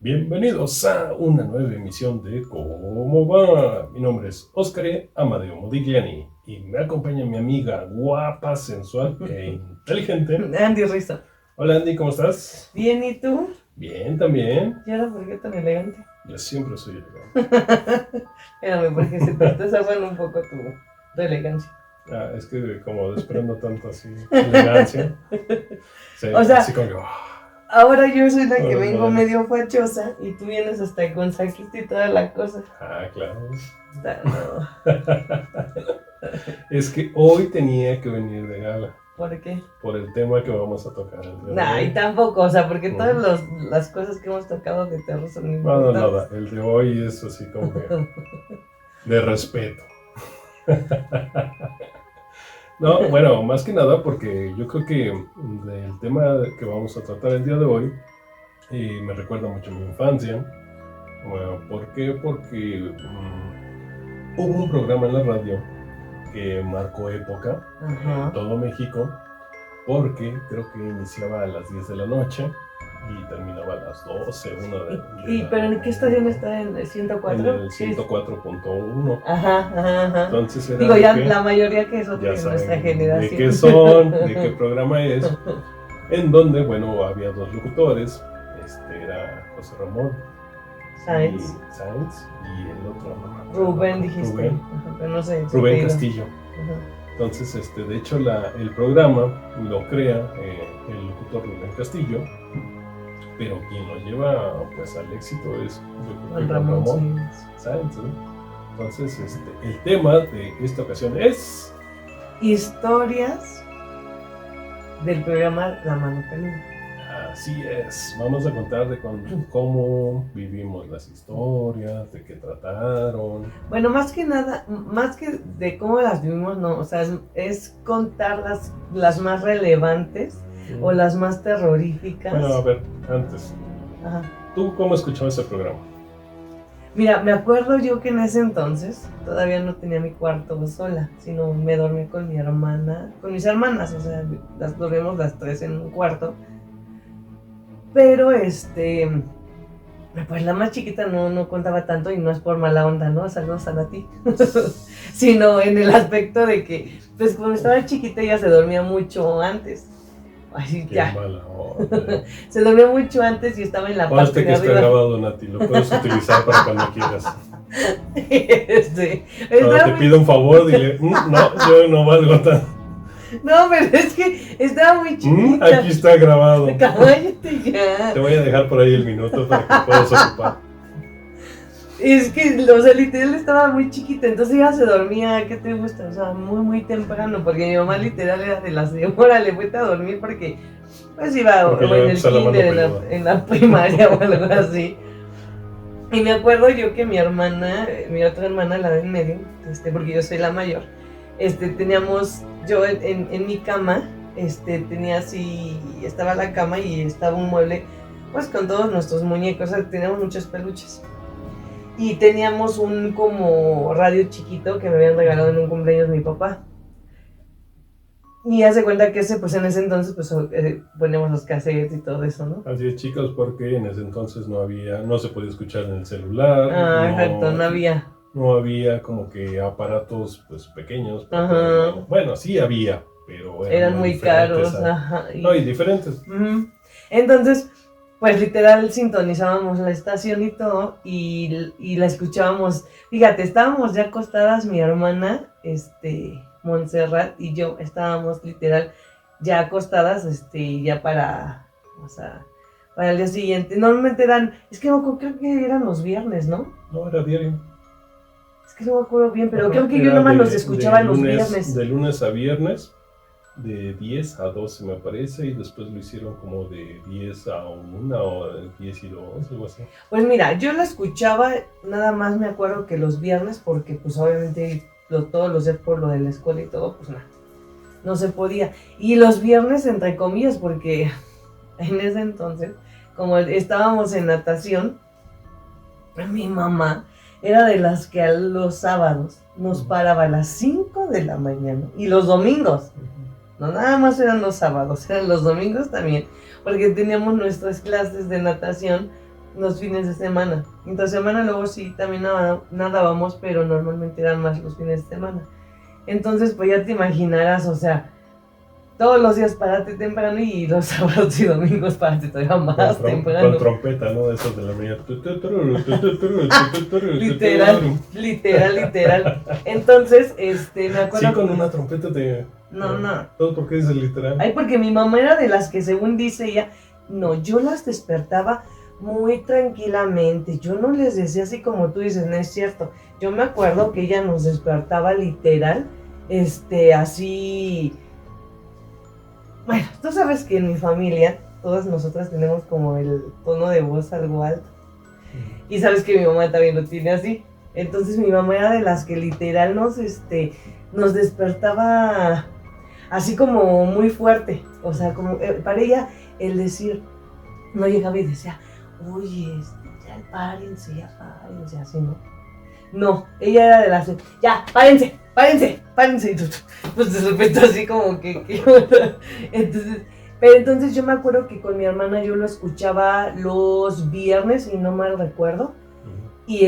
Bienvenidos a una nueva emisión de ¿Cómo va? Mi nombre es Óscar Amadeo Modigliani y me acompaña mi amiga guapa, sensual e inteligente, Andy Rizzo. Hola Andy, ¿cómo estás? Bien, ¿y tú? Bien, también. ¿Y ahora por qué tan elegante? Yo siempre soy elegante. Espérame, porque se te está zafando un poco tu elegancia. Es que como desprendo tanto así elegancia. Sí, O sea, así como que, ahora yo soy la que Oh, vengo madre. medio fachosa y tú vienes hasta con saquito y toda la cosa. claro. No. Es que hoy tenía que venir de gala ¿Por qué? por el tema que vamos a tocar el día de Nah, hoy. y tampoco, o sea, porque todas las cosas que hemos tocado de terror son importantes. Nada, el de hoy es así como que de respeto. No, bueno, más que nada porque yo creo que del tema que vamos a tratar el día de hoy me recuerda mucho a mi infancia. Bueno, ¿por qué? Porque hubo un programa en la radio que marcó época en todo México, porque creo que iniciaba a las 10 de la noche y terminaba a las 12, 1 de la ¿Y pero en qué estación está? ¿En el 104? En el 104.1. Ajá. Entonces era digo, ya que, la mayoría que son ya de saben nuestra generación. de qué son, de qué programa es, en donde, bueno, había dos locutores, era José Ramón Sainz y el otro, Rubén, dijiste. Rubén, pero no sé. Rubén Castillo. Entonces, de hecho, el programa lo crea el locutor Rubén Castillo, pero quien lo lleva pues al éxito es Ramón Sainz. Entonces, el tema de esta ocasión es historias del programa La Mano Peluda. Así es, vamos a contar de cómo vivimos las historias, de qué trataron. Bueno, más que nada, más que de cómo las vivimos, no, o sea, es contar las más relevantes o las más terroríficas. Bueno, a ver, antes, ¿tú cómo escuchabas ese programa? Mira, me acuerdo yo que en ese entonces todavía no tenía mi cuarto sola, sino me dormí con mi hermana, con mis hermanas, o sea, las dormimos las tres en un cuarto. Pero pues la más chiquita no contaba tanto y no es por mala onda, ¿no? Saludos a Nati. Sino en el aspecto de que, pues cuando estaba chiquita ella se dormía mucho antes. Así Qué ya. Mala onda. Se dormía mucho antes y estaba en la parte de arriba. Está grabado, Nati, lo puedes utilizar para cuando quieras. Cuando te pido un favor, dile, no, yo no valgo tanto. No, pero es que estaba muy chiquita. Aquí está grabado. Cállate ya. Te voy a dejar por ahí el minuto para que puedas ocupar. Es que, o sea, literal estaba muy chiquita, entonces ella se dormía, ¿qué te gusta? O sea, muy temprano, porque mi mamá literal era de las de, órale, vete a dormir porque pues iba o en el kinder, en la primaria o algo así. Y me acuerdo yo que mi otra hermana, la de en medio, porque yo soy la mayor, teníamos, yo en mi cama, tenía así, estaba la cama y estaba un mueble, pues con todos nuestros muñecos, o sea, teníamos muchos peluches. Y teníamos un como radio chiquito que me habían regalado en un cumpleaños mi papá. Y hace cuenta que pues en ese entonces pues poníamos los cassettes y todo eso, ¿no? Así es, chicos, porque en ese entonces no se podía escuchar en el celular. Exacto, no había. No había como que aparatos pues pequeños. Porque, bueno, sí había, pero eran muy caros. Y diferentes. Entonces, pues literal sintonizábamos la estación y todo y la escuchábamos. Fíjate, estábamos ya acostadas mi hermana, Montserrat y yo estábamos literal ya acostadas, ya para el día siguiente. Normalmente es que no, creo que eran los viernes, ¿no? No, era diario. Es que no me acuerdo bien, pero creo que yo nomás los escuchaba los viernes. De lunes a viernes, de 10 a 12 me parece, y después lo hicieron como de 10 a 1 o de 10 y 2, algo así. Pues mira, yo lo escuchaba, nada más me acuerdo que los viernes, porque pues obviamente todos los días por lo de la escuela y todo, pues nada, no se podía. Y los viernes, entre comillas, porque en ese entonces, como estábamos en natación, mi mamá era de las que a los sábados nos paraba a las 5 de la mañana y los domingos. No nada más eran los sábados, eran los domingos también, porque teníamos nuestras clases de natación los fines de semana. Entre semana luego sí, también nadábamos, pero normalmente eran más los fines de semana. Entonces, pues ya te imaginarás, o sea, todos los días párate temprano y los sábados y domingos párate todavía más temprano. Con trompeta, ¿no? De esos de la mañana. Literal. Entonces, me acuerdo... Sí, con una trompeta te... No. ¿Todo por qué dices literal? Ay, porque mi mamá era de las que, según dice ella, no, yo las despertaba muy tranquilamente. Yo no les decía así como tú dices, no es cierto. Yo me acuerdo que ella nos despertaba literal, así... Bueno, tú sabes que en mi familia, todas nosotras tenemos como el tono de voz algo alto. Y sabes que mi mamá también lo tiene así. Entonces mi mamá era de las que literal nos despertaba así como muy fuerte. O sea, como para ella el decir, no llegaba y decía, oye, ya párense, así, ¿no? No, ella era de las de, ya, párense. Y pues de repente así como que entonces, pero entonces yo me acuerdo que con mi hermana yo lo escuchaba los viernes, y no mal recuerdo, y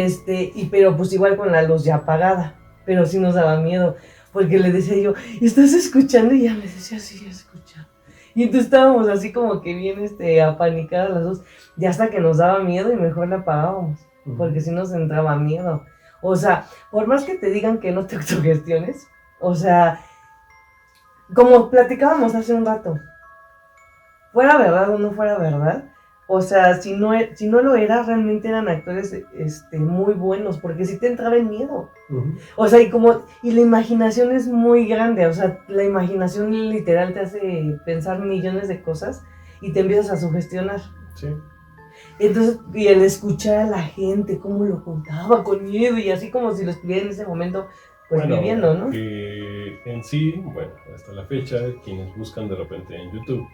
pero pues igual con la luz ya apagada, pero sí nos daba miedo, porque le decía yo, ¿estás escuchando? Y ella me decía, sí, escuchando. Y entonces estábamos así como que bien apanicadas las dos, y hasta que nos daba miedo y mejor la apagábamos, porque sí nos entraba miedo. O sea, por más que te digan que no te autogestiones, o sea, como platicábamos hace un rato, fuera verdad o no fuera verdad, o sea, si no lo era, realmente eran actores muy buenos, porque sí te entraba el miedo. O sea, y la imaginación es muy grande, o sea, la imaginación literal te hace pensar millones de cosas y te empiezas a sugestionar. Sí. Entonces, y el escuchar a la gente, cómo lo contaba con miedo, y así como si lo estuviera en ese momento, pues viviendo, ¿no? En sí, bueno, hasta la fecha, quienes buscan de repente en YouTube,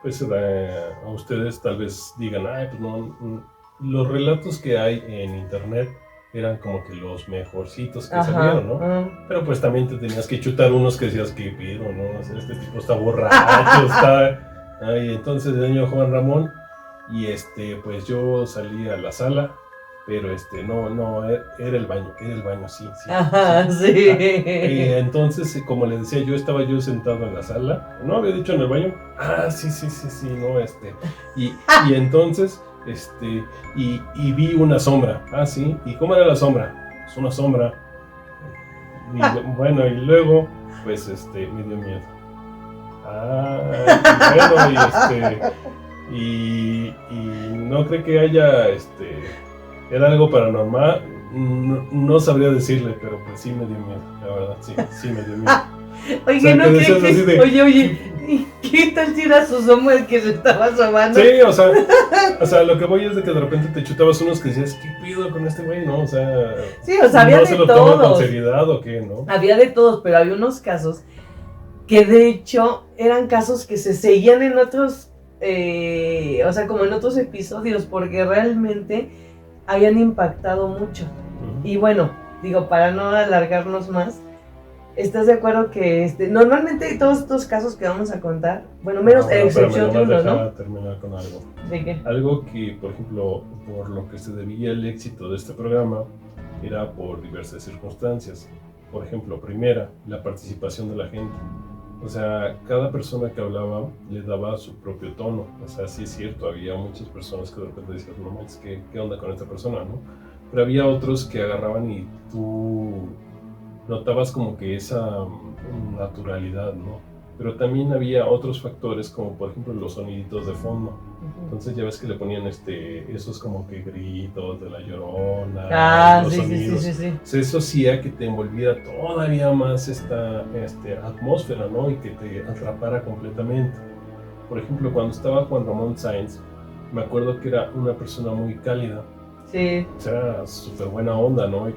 pues a ustedes tal vez digan, ay, pues no, los relatos que hay en internet eran como que los mejorcitos que salieron, ¿no? Pero pues también te tenías que chutar unos que decías, qué pido, ¿no? O sea, este tipo está borracho, está... Ay, entonces el señor Juan Ramón, y pues yo salí a la sala, pero no, era el baño, sí. Ajá, sí. Entonces, como les decía, estaba yo sentado en la sala, ¿no había dicho en el baño? Ah, sí, no, y entonces, y vi una sombra, ah, sí, ¿y cómo era la sombra? Pues una sombra, y bueno, y luego, pues, me dio miedo. Y no creo que haya, era algo paranormal, no sabría decirle, pero pues sí me dio miedo, la verdad, sí me dio miedo. Oye, o sea, no creo que, oye, ¿qué tal si era su sombra el que se estaba asomando? Sí, o sea, lo que voy es de que de repente te chutabas unos que decías, ¿qué pido con este güey? No, o sea, sí, o sea, había ¿no de se lo todos. toma con seriedad o qué, no? Había de todos, pero había unos casos que de hecho eran casos que se seguían en otros, o sea, como en otros episodios, porque realmente habían impactado mucho. Y bueno, digo, para no alargarnos más, ¿estás de acuerdo que normalmente todos estos casos que vamos a contar, bueno, menos excepción de uno, ¿no? Terminar con algo. ¿De qué? Algo que, por ejemplo, por lo que se debía el éxito de este programa, era por diversas circunstancias. Por ejemplo, primera, la participación de la gente. O sea, cada persona que hablaba le daba su propio tono. O sea, sí es cierto, había muchas personas que de repente decían, no manches, ¿qué onda con esta persona, no? Pero había otros que agarraban y tú notabas como que esa naturalidad, ¿no? Pero también había otros factores, como por ejemplo los soniditos de fondo. Entonces ya ves que le ponían esos como que gritos de la Llorona, los sonidos. Sí. Entonces, eso hacía que te envolviera todavía más esta atmósfera, ¿no? Y que te atrapara completamente. Por ejemplo, cuando estaba Juan Ramón Sáenz, me acuerdo que era una persona muy cálida. Sí. O sea, súper buena onda, ¿no?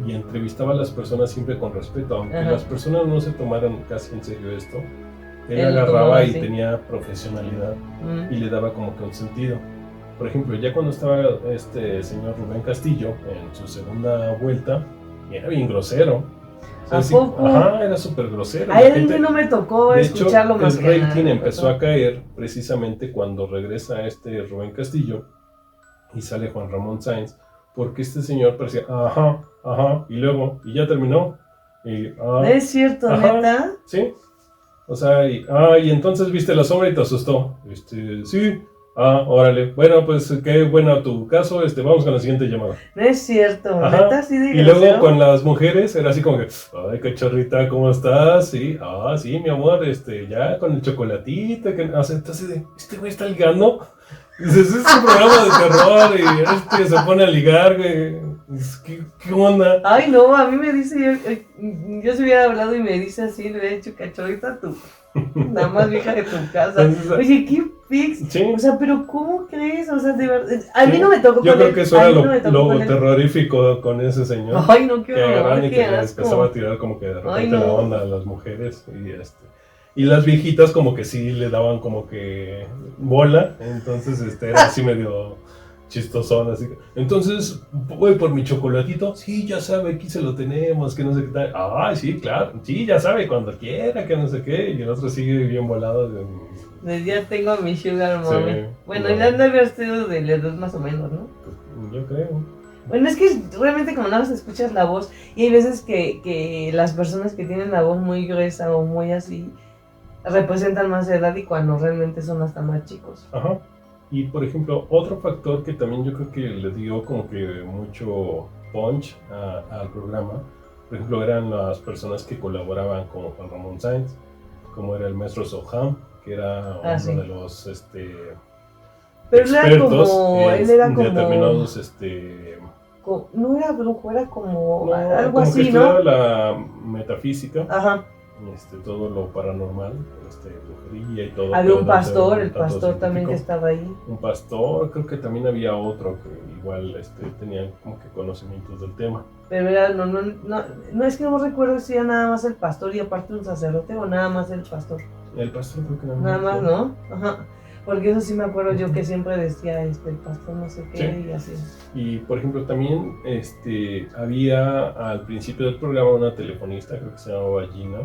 Y entrevistaba a las personas siempre con respeto, aunque las personas no se tomaran casi en serio esto. Él agarraba y tenía profesionalidad y le daba como que un sentido. Por ejemplo, ya cuando estaba este señor Rubén Castillo en su segunda vuelta, era bien grosero. ¿A poco? Ajá, era súper grosero. A él no me tocó escucharlo más que el rating empezó a caer precisamente cuando regresa Rubén Castillo y sale Juan Ramón Sáenz, porque este señor parecía, ajá, ajá, y luego, y ya terminó, y, ¿Es cierto, ajá, neta? sí, o sea, y entonces viste la sombra y te asustó, sí, órale, bueno, pues qué bueno tu caso, vamos con la siguiente llamada. No es cierto, Ajá. neta, sí de Y luego grosero. con las mujeres era así como que, ay, cachorrita, ¿cómo estás? Sí, sí, mi amor, ya con el chocolatito, o sea, entonces de, este güey está ligando. Dices, es un programa de terror y se pone a ligar, güey. ¿Qué onda? Ay, no, a mí me dice, yo se hubiera hablado y me dice así, le hubiera dicho, cachorrita, tú, nada más vieja de tu casa. Entonces, Oye, qué fix. sí. O sea, pero ¿cómo crees? O sea, de verdad, a mí Sí. no me tocó Yo con creo él. que eso A era mí no me tocó lo con él. terrorífico con ese señor. Ay, no, qué Que agarraban horror, y qué que les empezaba a asco. tirar como que de repente Ay, no. la onda a las mujeres. Y las viejitas como que sí le daban como que bola. Entonces era así medio chistosón. Así. Entonces voy por mi chocolatito. Sí, ya sabe, aquí se lo tenemos, que no sé qué tal. Ay, sí, claro. Sí, ya sabe, cuando quiera, que no sé qué. Y el otro sigue bien volado. Ya tengo a mi sugar mommy. Sí, Bueno, no. ya han de haber sido de las dos más o menos, ¿no? Pues, yo creo. Bueno, es que realmente como nada más escuchas la voz y hay veces que las personas que tienen la voz muy gruesa o muy así representan más edad y cuando realmente son hasta más chicos. Ajá. Y por ejemplo, otro factor que también yo creo que le dio como que mucho punch al programa, por ejemplo, eran las personas que colaboraban con Juan Ramón Sáenz, como era el maestro Soham, que era uno de los pero expertos él era como determinados no era brujo, era como algo como así, que ¿no? estudiaba la metafísica. Ajá. Todo lo paranormal, brujería y todo. Había un pastor, el pastor también que estaba ahí. Un pastor, creo que también había otro que igual tenía como que conocimientos del tema. Pero era, no es que no recuerdo si era nada más el pastor y aparte un sacerdote o nada más el pastor. El pastor creo que nada más, ¿no? Ajá. Porque eso sí me acuerdo yo que siempre decía el pastor no sé qué, sí. Y así. Y por ejemplo también había al principio del programa una telefonista, creo que se llamaba Gina,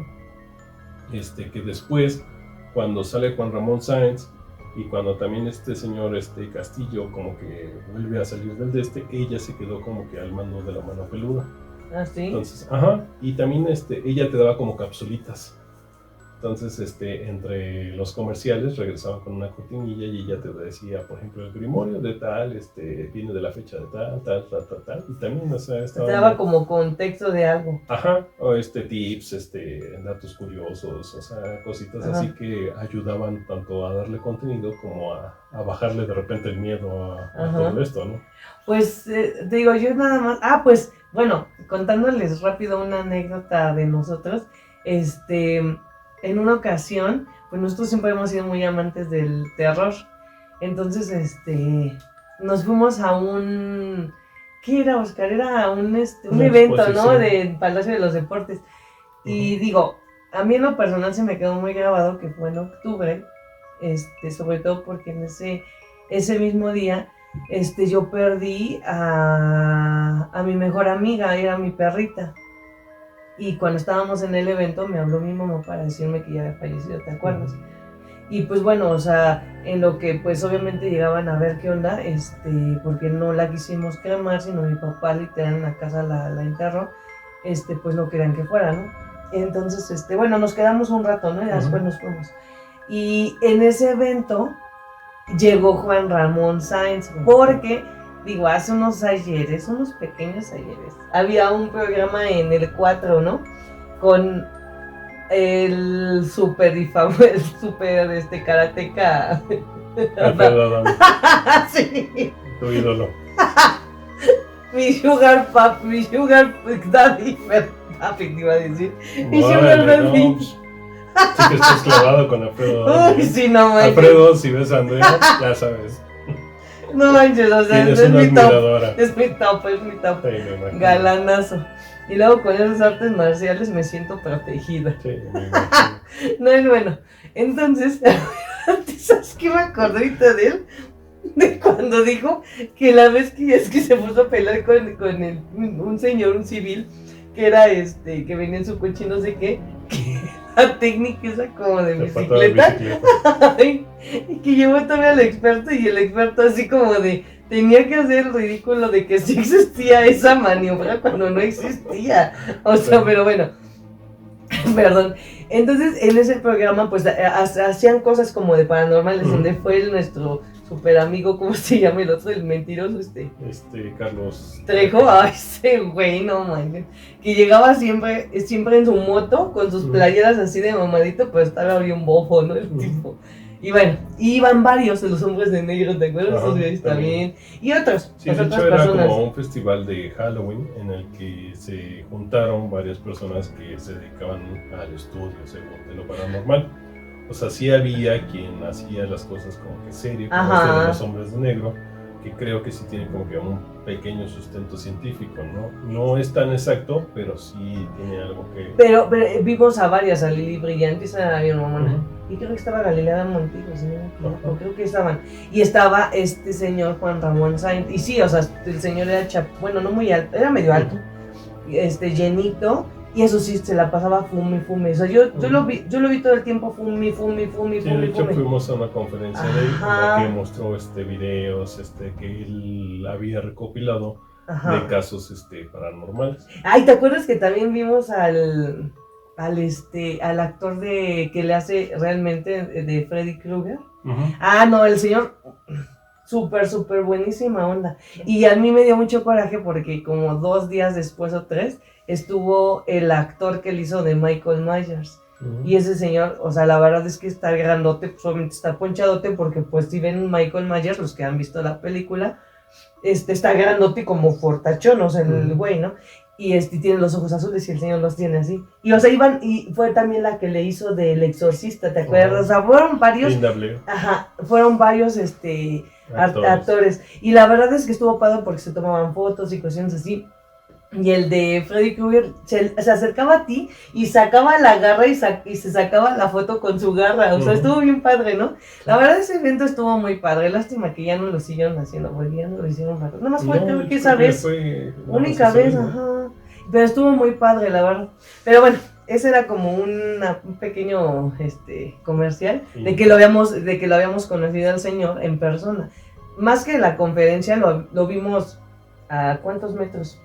que después cuando sale Juan Ramón Sáenz y cuando también este señor Castillo como que vuelve a salir del ella se quedó como que al mando de la mano peluda. ¿Ah, sí? Entonces, y también ella te daba como capsulitas. Entonces, entre los comerciales regresaban con una cortinilla y ella te decía, por ejemplo, el grimorio de tal, viene de la fecha de tal, y también, o sea, te daba como contexto de algo. Ajá, o tips, datos curiosos, o sea, cositas así que ayudaban tanto a darle contenido como a bajarle de repente el miedo a todo esto, ¿no? Pues, te digo, yo nada más, pues, bueno, contándoles rápido una anécdota de nosotros, en una ocasión, pues nosotros siempre hemos sido muy amantes del terror. Entonces, nos fuimos a un... ¿Qué era, Oscar? Era un evento, ¿no? Del Palacio de los Deportes. Y digo, a mí en lo personal se me quedó muy grabado que fue en octubre, sobre todo porque en ese mismo día, yo perdí a mi mejor amiga, era mi perrita. Y cuando estábamos en el evento me habló mi mamá para decirme que ya había fallecido, ¿te acuerdas? Y pues bueno, o sea, en lo que pues obviamente llegaban a ver qué onda, porque no la quisimos cremar, sino mi papá literal en la casa la enterró, pues no querían que fuera, ¿no? Entonces, bueno, nos quedamos un rato, ¿no? Y después nos fuimos. Y en ese evento llegó Juan Ramón Sáenz, porque... Digo, hace unos pequeños ayeres, había un programa en el 4, ¿no? Con el super karateca. Alfredo Adame. Sí. Tu ídolo. Mi sugar daddy, te iba a decir. Mi sugar daddy. No. Sí que estás clavado con Alfredo Adame. Uy, sí, no manches. Alfredo, si ves a Andrea, ya sabes. No manches, o sea, es mi top. Es mi top. Sí, galanazo. Y luego con esas artes marciales me siento protegida. Sí, no es bueno. Entonces, ¿sabes qué me acordé ahorita de él? De cuando dijo que la vez que se puso a pelear con un señor, un civil, que era que venía en su coche y no sé qué, que la técnica esa como de Te faltaba bicicleta. Ay, y que llevó todavía al experto y el experto así como de tenía que hacer el ridículo de que sí existía esa maniobra cuando no existía. O sea, pero bueno, perdón. Entonces en ese programa pues hacían cosas como de paranormales, donde fue nuestro super amigo, ¿cómo se llama el otro? El mentiroso Carlos Trejo, ay, ese güey, no mames. Que llegaba siempre en su moto, con sus playeras así de mamadito, pero estaba bien bofo, ¿no? El tipo. Y bueno, iban varios de los hombres de negro, ¿te acuerdas? Esos güeyes también. Y otros, sí, pues de otras hecho era personas. como un festival de Halloween en el que se juntaron varias personas que se dedicaban al estudio, según de lo paranormal. O sea, sí había quien hacía las cosas como que serio, como de los hombres de negro, que creo que sí tiene como que un pequeño sustento científico, ¿no? No es tan exacto, pero sí tiene algo que... Pero vimos a varias, a Lili Brillante, esa era bien mamona. Y creo que estaba Galilea Montijo, ¿no? Creo que estaban. Y estaba este señor Juan Ramón Sainz. Y sí, o sea, el señor era bueno, no muy alto, era medio alto, llenito. Y eso sí, se la pasaba fume. O sea, yo lo vi todo el tiempo fume. Sí, de hecho fuimos a una conferencia de él en la que mostró videos que él había recopilado de casos paranormales. Ay, ¿te acuerdas que también vimos al actor que le hace realmente de Freddy Krueger? Ah, no, el señor súper buenísima onda. Y a mí me dio mucho coraje porque como 2 días después o 3 estuvo el actor que le hizo de Michael Myers. Y ese señor, o sea, la verdad es que está grandote, solamente está ponchadote, porque pues si ven Michael Myers, los que han visto la película, está grandote como fortachón, o sea, el güey, ¿no? Y tiene los ojos azules y el señor los tiene así. Y o sea, y fue también la que le hizo del Exorcista, ¿te acuerdas? O sea, fueron varios. Fueron varios actores. Y la verdad es que estuvo padre porque se tomaban fotos y cuestiones así. Y el de Freddy Krueger se acercaba a ti y sacaba la garra y se sacaba la foto con su garra. O sea, estuvo bien padre, ¿no? La verdad ese evento estuvo muy padre. Lástima que ya no lo siguieron haciendo, porque ya no lo hicieron más. Nada más fue creo que esa vez. Única vez, ajá. Pero estuvo muy padre, la verdad. Pero bueno, ese era como un pequeño comercial de que lo habíamos conocido al señor en persona. Más que la conferencia lo vimos a ¿cuántos metros?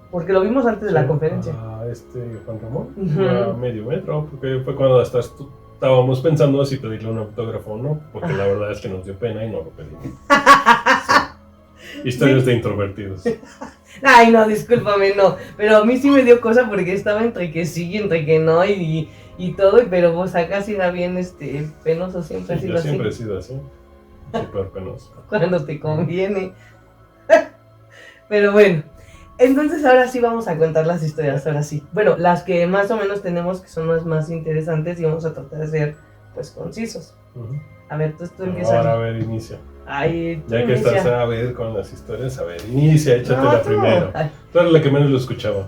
Porque lo vimos antes de la conferencia. Juan Ramón, a medio metro, porque fue cuando estábamos pensando si pedirle un autógrafo o no, porque la verdad es que nos dio pena y no lo pedimos. Historias de introvertidos. Ay, no, discúlpame, no. Pero a mí sí me dio cosa porque estaba entre que sí y entre que no y todo, pero vos acá sí era bien penoso, siempre sí, ha sido así. Siempre he sido así, súper penoso. Cuando te conviene. Pero bueno, entonces ahora sí vamos a contar las historias, ahora sí. Bueno, las que más o menos tenemos que son las más interesantes y vamos a tratar de ser, pues, concisos. A ver, tú empiezas. Ahora, a ver, inicia. Ay, ya que estás a ver con las historias, a ver, inicia, échatela primero. Tú eres la que menos lo escuchaba.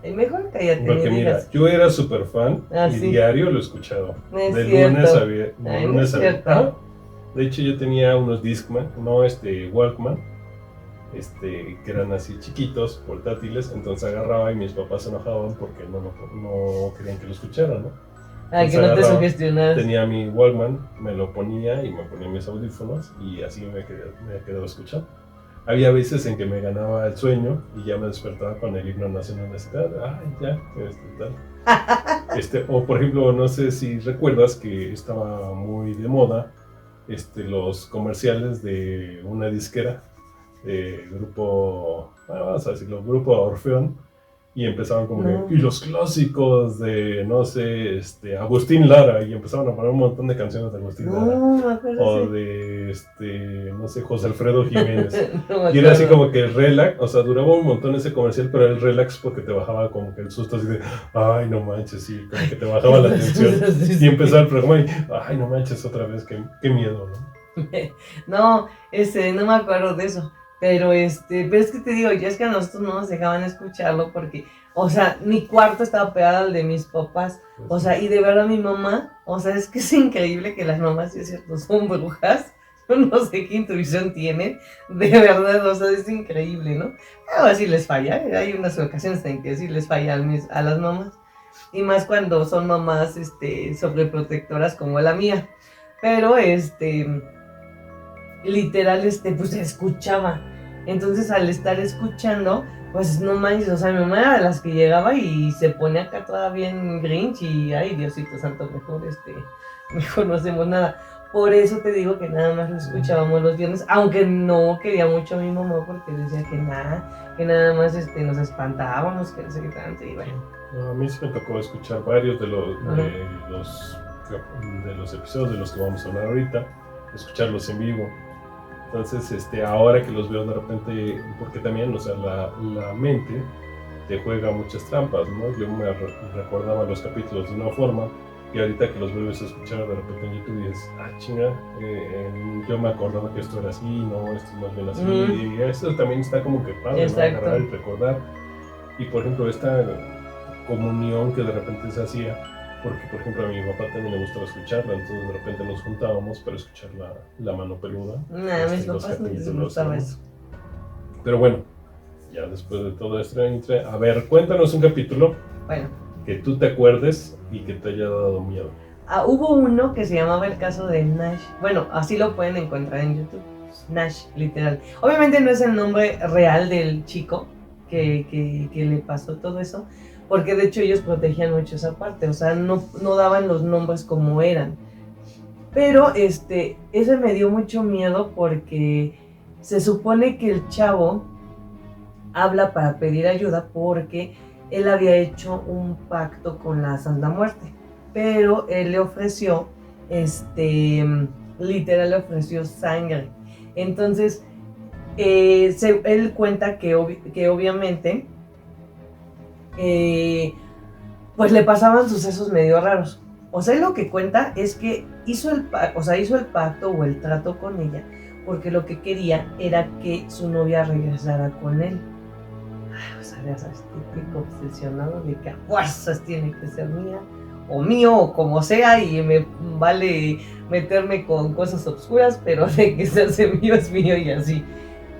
Mejor cállate. Porque mira, yo era súper fan y diario lo escuchaba. De lunes a viernes. De hecho, yo tenía unos Discman, no Walkman, que eran así chiquitos, portátiles, entonces agarraba y mis papás se enojaban porque no querían que lo escuchara, ¿no? Ay, que no te sugestionas. Tenía mi Walkman, me lo ponía y me ponía mis audífonos y así me quedaba escuchando. Había veces en que me ganaba el sueño y ya me despertaba con el himno nacional de tal. O por ejemplo, no sé si recuerdas que estaba muy de moda los comerciales de una disquera, grupo, vamos a decirlo, grupo Orfeón, y empezaban como que, y los clásicos de, no sé, Agustín Lara, y empezaban a poner un montón de canciones de Agustín Lara, o de, no sé, José Alfredo Jiménez, y era así como que el relax, o sea, duraba un montón ese comercial, pero el relax porque te bajaba como que el susto así de, ay, no manches, sí, como que te bajaba la tensión, y empezaba el programa y, ay, no manches, otra vez, qué miedo, ¿no? No, no me acuerdo de eso. Pero pero es que te digo, ya es que a nosotros no nos dejaban escucharlo porque, o sea, mi cuarto estaba pegado al de mis papás, o sea, y de verdad mi mamá, o sea, es que es increíble que las mamás, sí es cierto, son brujas, no sé qué intuición tienen, de verdad, o sea, es increíble, ¿no? Pero así les falla, hay unas ocasiones en que sí les falla a las mamás, Y más cuando son mamás sobreprotectoras como la mía. Pero literal, pues se escuchaba. Entonces al estar escuchando, pues no manches, o sea, mi mamá era de las que llegaba y se pone acá toda bien grinch y ay, Diosito santo, mejor no hacemos nada. Por eso te digo que nada más lo escuchábamos los viernes, aunque no quería mucho a mi mamá porque decía que nada más nos espantábamos, que no sé qué tanto, y bueno. No, a mí sí me tocó escuchar varios de los episodios de los que vamos a hablar ahorita, escucharlos en vivo. Entonces, ahora que los veo de repente, porque también, o sea, la mente te juega muchas trampas, ¿no? Yo me recordaba los capítulos de una forma y ahorita que los vuelves a escuchar de repente en YouTube y dices, chinga, yo me acordaba que esto era así, no, esto es más bien así, y eso también está como que padre, ¿no? Agarrar y recordar. Y por ejemplo, esta comunión que de repente se hacía, porque por ejemplo a mi papá también le gustaba escucharla, entonces de repente nos juntábamos para escuchar la mano peluda. A mis papás no les gustaba eso. Pero bueno, ya después de todo esto, a ver, cuéntanos un capítulo que tú te acuerdes y que te haya dado miedo. Hubo uno que se llamaba El caso de Nash. Bueno, así lo pueden encontrar en YouTube. Nash, literal. Obviamente no es el nombre real del chico que le pasó todo eso, porque de hecho ellos protegían mucho esa parte, o sea, no daban los nombres como eran. Pero ese me dio mucho miedo porque se supone que el chavo habla para pedir ayuda porque él había hecho un pacto con la Santa Muerte, pero él le ofreció, literal le ofreció sangre. Entonces, él cuenta que obviamente pues le pasaban sucesos medio raros. O sea, lo que cuenta es que hizo el pacto o el trato con ella porque lo que quería era que su novia regresara con él. O sea, ya sabes, típico obsesionado de que a fuerzas tiene que ser mía o mío o como sea, y me vale meterme con cosas oscuras, pero de que se hace mío es mío y así.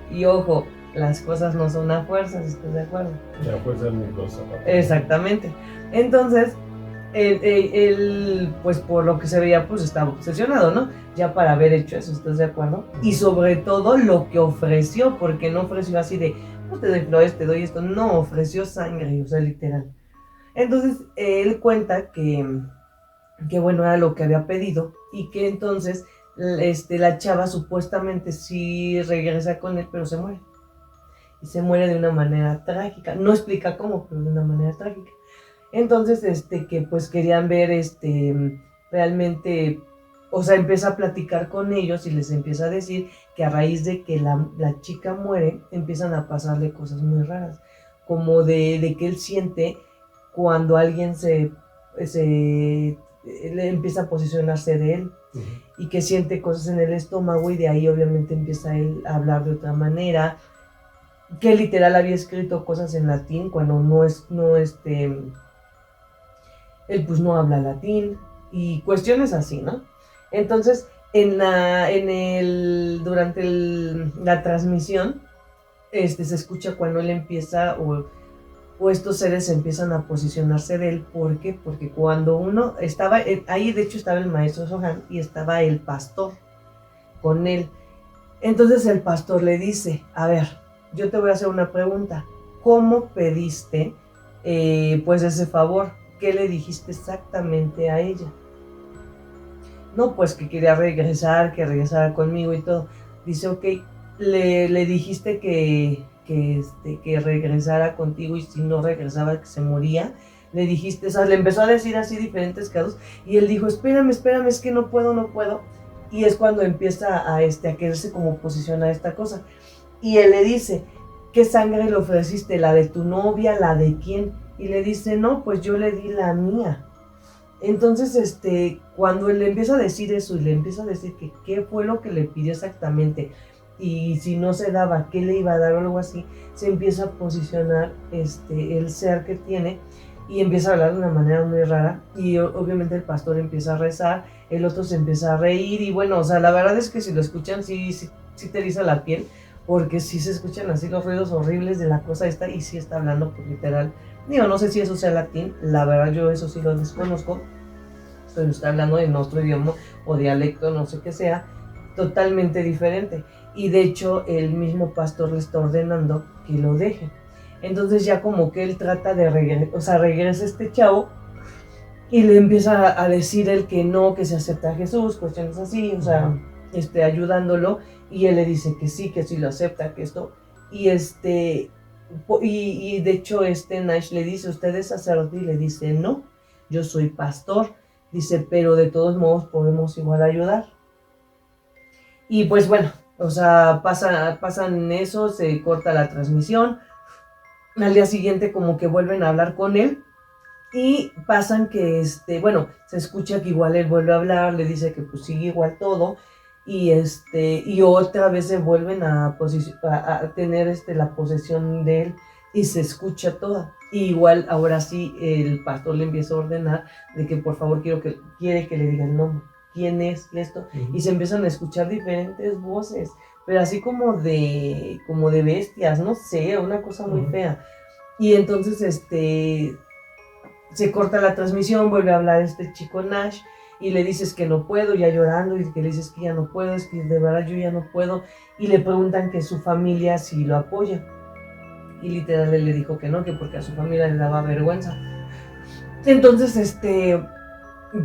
Y ojo, las cosas no son a fuerzas, ¿estás de acuerdo? A fuerzas ni cosa. Exactamente. Entonces, él, pues por lo que se veía, pues estaba obsesionado, ¿no? Ya para haber hecho eso, ¿estás de acuerdo? Y sobre todo lo que ofreció, porque no ofreció así de, pues te doy flores, te doy esto, no, ofreció sangre, o sea, literal. Entonces, él cuenta que bueno, era lo que había pedido, y que entonces la chava supuestamente sí regresa con él, pero se muere. Y se muere de una manera trágica. No explica cómo, pero de una manera trágica. Entonces, que pues querían ver, realmente, o sea, empieza a platicar con ellos y les empieza a decir que a raíz de que la chica muere, empiezan a pasarle cosas muy raras, como de que él siente cuando alguien le empieza a posicionarse de él, y que siente cosas en el estómago, y de ahí obviamente empieza él a hablar de otra manera, que literal había escrito cosas en latín cuando él pues no habla latín y cuestiones así, ¿no? Entonces, durante la transmisión, se escucha cuando él empieza o estos seres empiezan a posicionarse de él. ¿Por qué? Porque cuando uno estaba, ahí de hecho estaba el maestro Sohan y estaba el pastor con él. Entonces el pastor le dice, a ver, yo te voy a hacer una pregunta. ¿Cómo pediste pues ese favor? ¿Qué le dijiste exactamente a ella? No, pues que quería regresar, que regresara conmigo y todo. Dice, ok, le dijiste que regresara contigo, y si no regresaba, que se moría. Le dijiste, o sea, le empezó a decir así diferentes casos, y él dijo, espérame, es que no puedo. Y es cuando empieza a quererse como posicionar esta cosa. Y él le dice, ¿qué sangre le ofreciste? ¿La de tu novia? ¿La de quién? Y le dice, no, pues yo le di la mía. Entonces, cuando él le empieza a decir eso y le empieza a decir que qué fue lo que le pidió exactamente, y si no se daba, qué le iba a dar o algo así, se empieza a posicionar el ser que tiene, y empieza a hablar de una manera muy rara, y obviamente el pastor empieza a rezar, el otro se empieza a reír, y bueno, o sea, la verdad es que si lo escuchan, sí te eriza la piel, porque sí se escuchan así los ruidos horribles de la cosa esta y sí está hablando pues literal. Digo, no sé si eso sea latín, la verdad yo eso sí lo desconozco, pero está hablando en otro idioma o dialecto, no sé qué sea, totalmente diferente. Y de hecho el mismo pastor le está ordenando que lo deje. Entonces ya como que él trata de regresa este chavo y le empieza a decir él que no, que se acepta a Jesús, cuestiones así, o sea, ayudándolo, y él le dice que sí lo acepta, que esto, y y de hecho Nash le dice, ¿usted es sacerdote? Y le dice, no, yo soy pastor, dice, pero de todos modos podemos igual ayudar. Y pues bueno, o sea, pasan eso, se corta la transmisión, al día siguiente como que vuelven a hablar con él, y pasan que, bueno, se escucha que igual él vuelve a hablar, le dice que pues sigue igual todo, y y otra vez se vuelven a tener la posesión de él, y se escucha todo. Y igual ahora sí el pastor le empieza a ordenar de que por favor quiere que le diga el nombre, quién es esto, y se empiezan a escuchar diferentes voces, pero así como de bestias, no sé, una cosa muy fea. Y entonces se corta la transmisión, vuelve a hablar este chico Nash y le dices que no puedo, ya llorando, y que le dices que ya no puedo, es que de verdad yo ya no puedo, y le preguntan que su familia sí lo apoya, y literal él le dijo que no, que porque a su familia le daba vergüenza. Entonces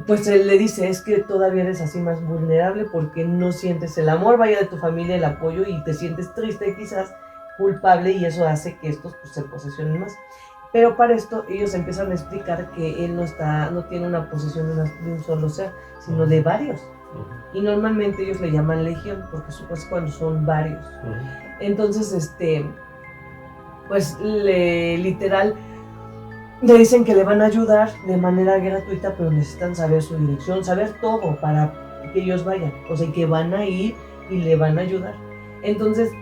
pues él le dice, es que todavía eres así más vulnerable porque no sientes el amor, vaya, de tu familia, el apoyo, y te sientes triste, quizás culpable, y eso hace que estos pues se posesionen más. Pero para esto ellos empiezan a explicar que él no tiene una posesión de un solo ser, sino de varios. Y normalmente ellos le llaman legión, porque es cuando son varios. Entonces, pues literal, le dicen que le van a ayudar de manera gratuita, pero necesitan saber su dirección, saber todo para que ellos vayan. O sea, que van a ir y le van a ayudar. Entonces,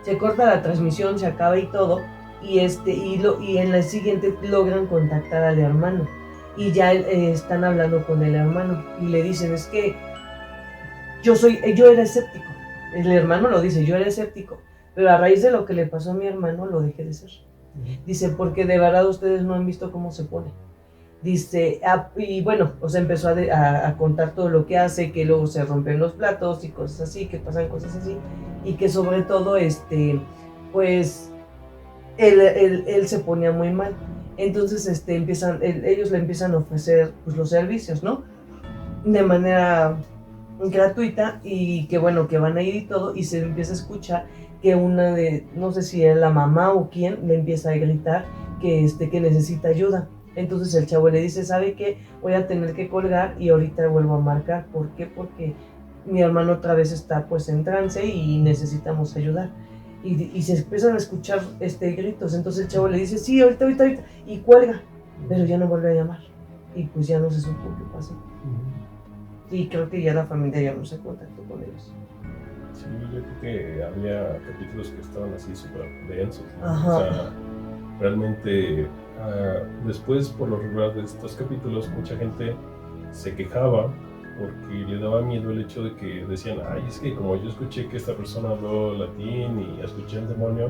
se corta la transmisión, se acaba y todo. Y en la siguiente logran contactar al hermano y ya están hablando con el hermano y le dicen, es que yo era escéptico. El hermano lo dice, yo era escéptico, pero a raíz de lo que le pasó a mi hermano lo dejé de ser. Dice, porque de verdad ustedes no han visto cómo se pone. Dice, y bueno, o sea, empezó a contar todo lo que hace, que luego se rompen los platos y cosas así, que pasan cosas así, y que sobre todo, pues él se ponía muy mal. Entonces ellos le empiezan a ofrecer pues los servicios, ¿no? De manera gratuita, y que bueno, que van a ir y todo, y se empieza a escuchar que no sé si es la mamá o quién, le empieza a gritar que necesita ayuda. Entonces el chavo le dice, ¿sabe qué? Voy a tener que colgar y ahorita vuelvo a marcar. ¿Por qué? Porque mi hermano otra vez está pues en trance y necesitamos ayudar. Y se empiezan a escuchar gritos. Entonces el chavo le dice, sí, ahorita, y cuelga, pero ya no vuelve a llamar. Y pues ya no se supo qué pasó. Y creo que ya la familia ya no se contactó con ellos. Sí, yo creo que había capítulos que estaban así súper densos, ¿no? Ajá. O sea, realmente después, por lo regular de estos capítulos, mucha gente se quejaba porque le daba miedo el hecho de que decían, ay, es que como yo escuché que esta persona habló latín y escuché el demonio,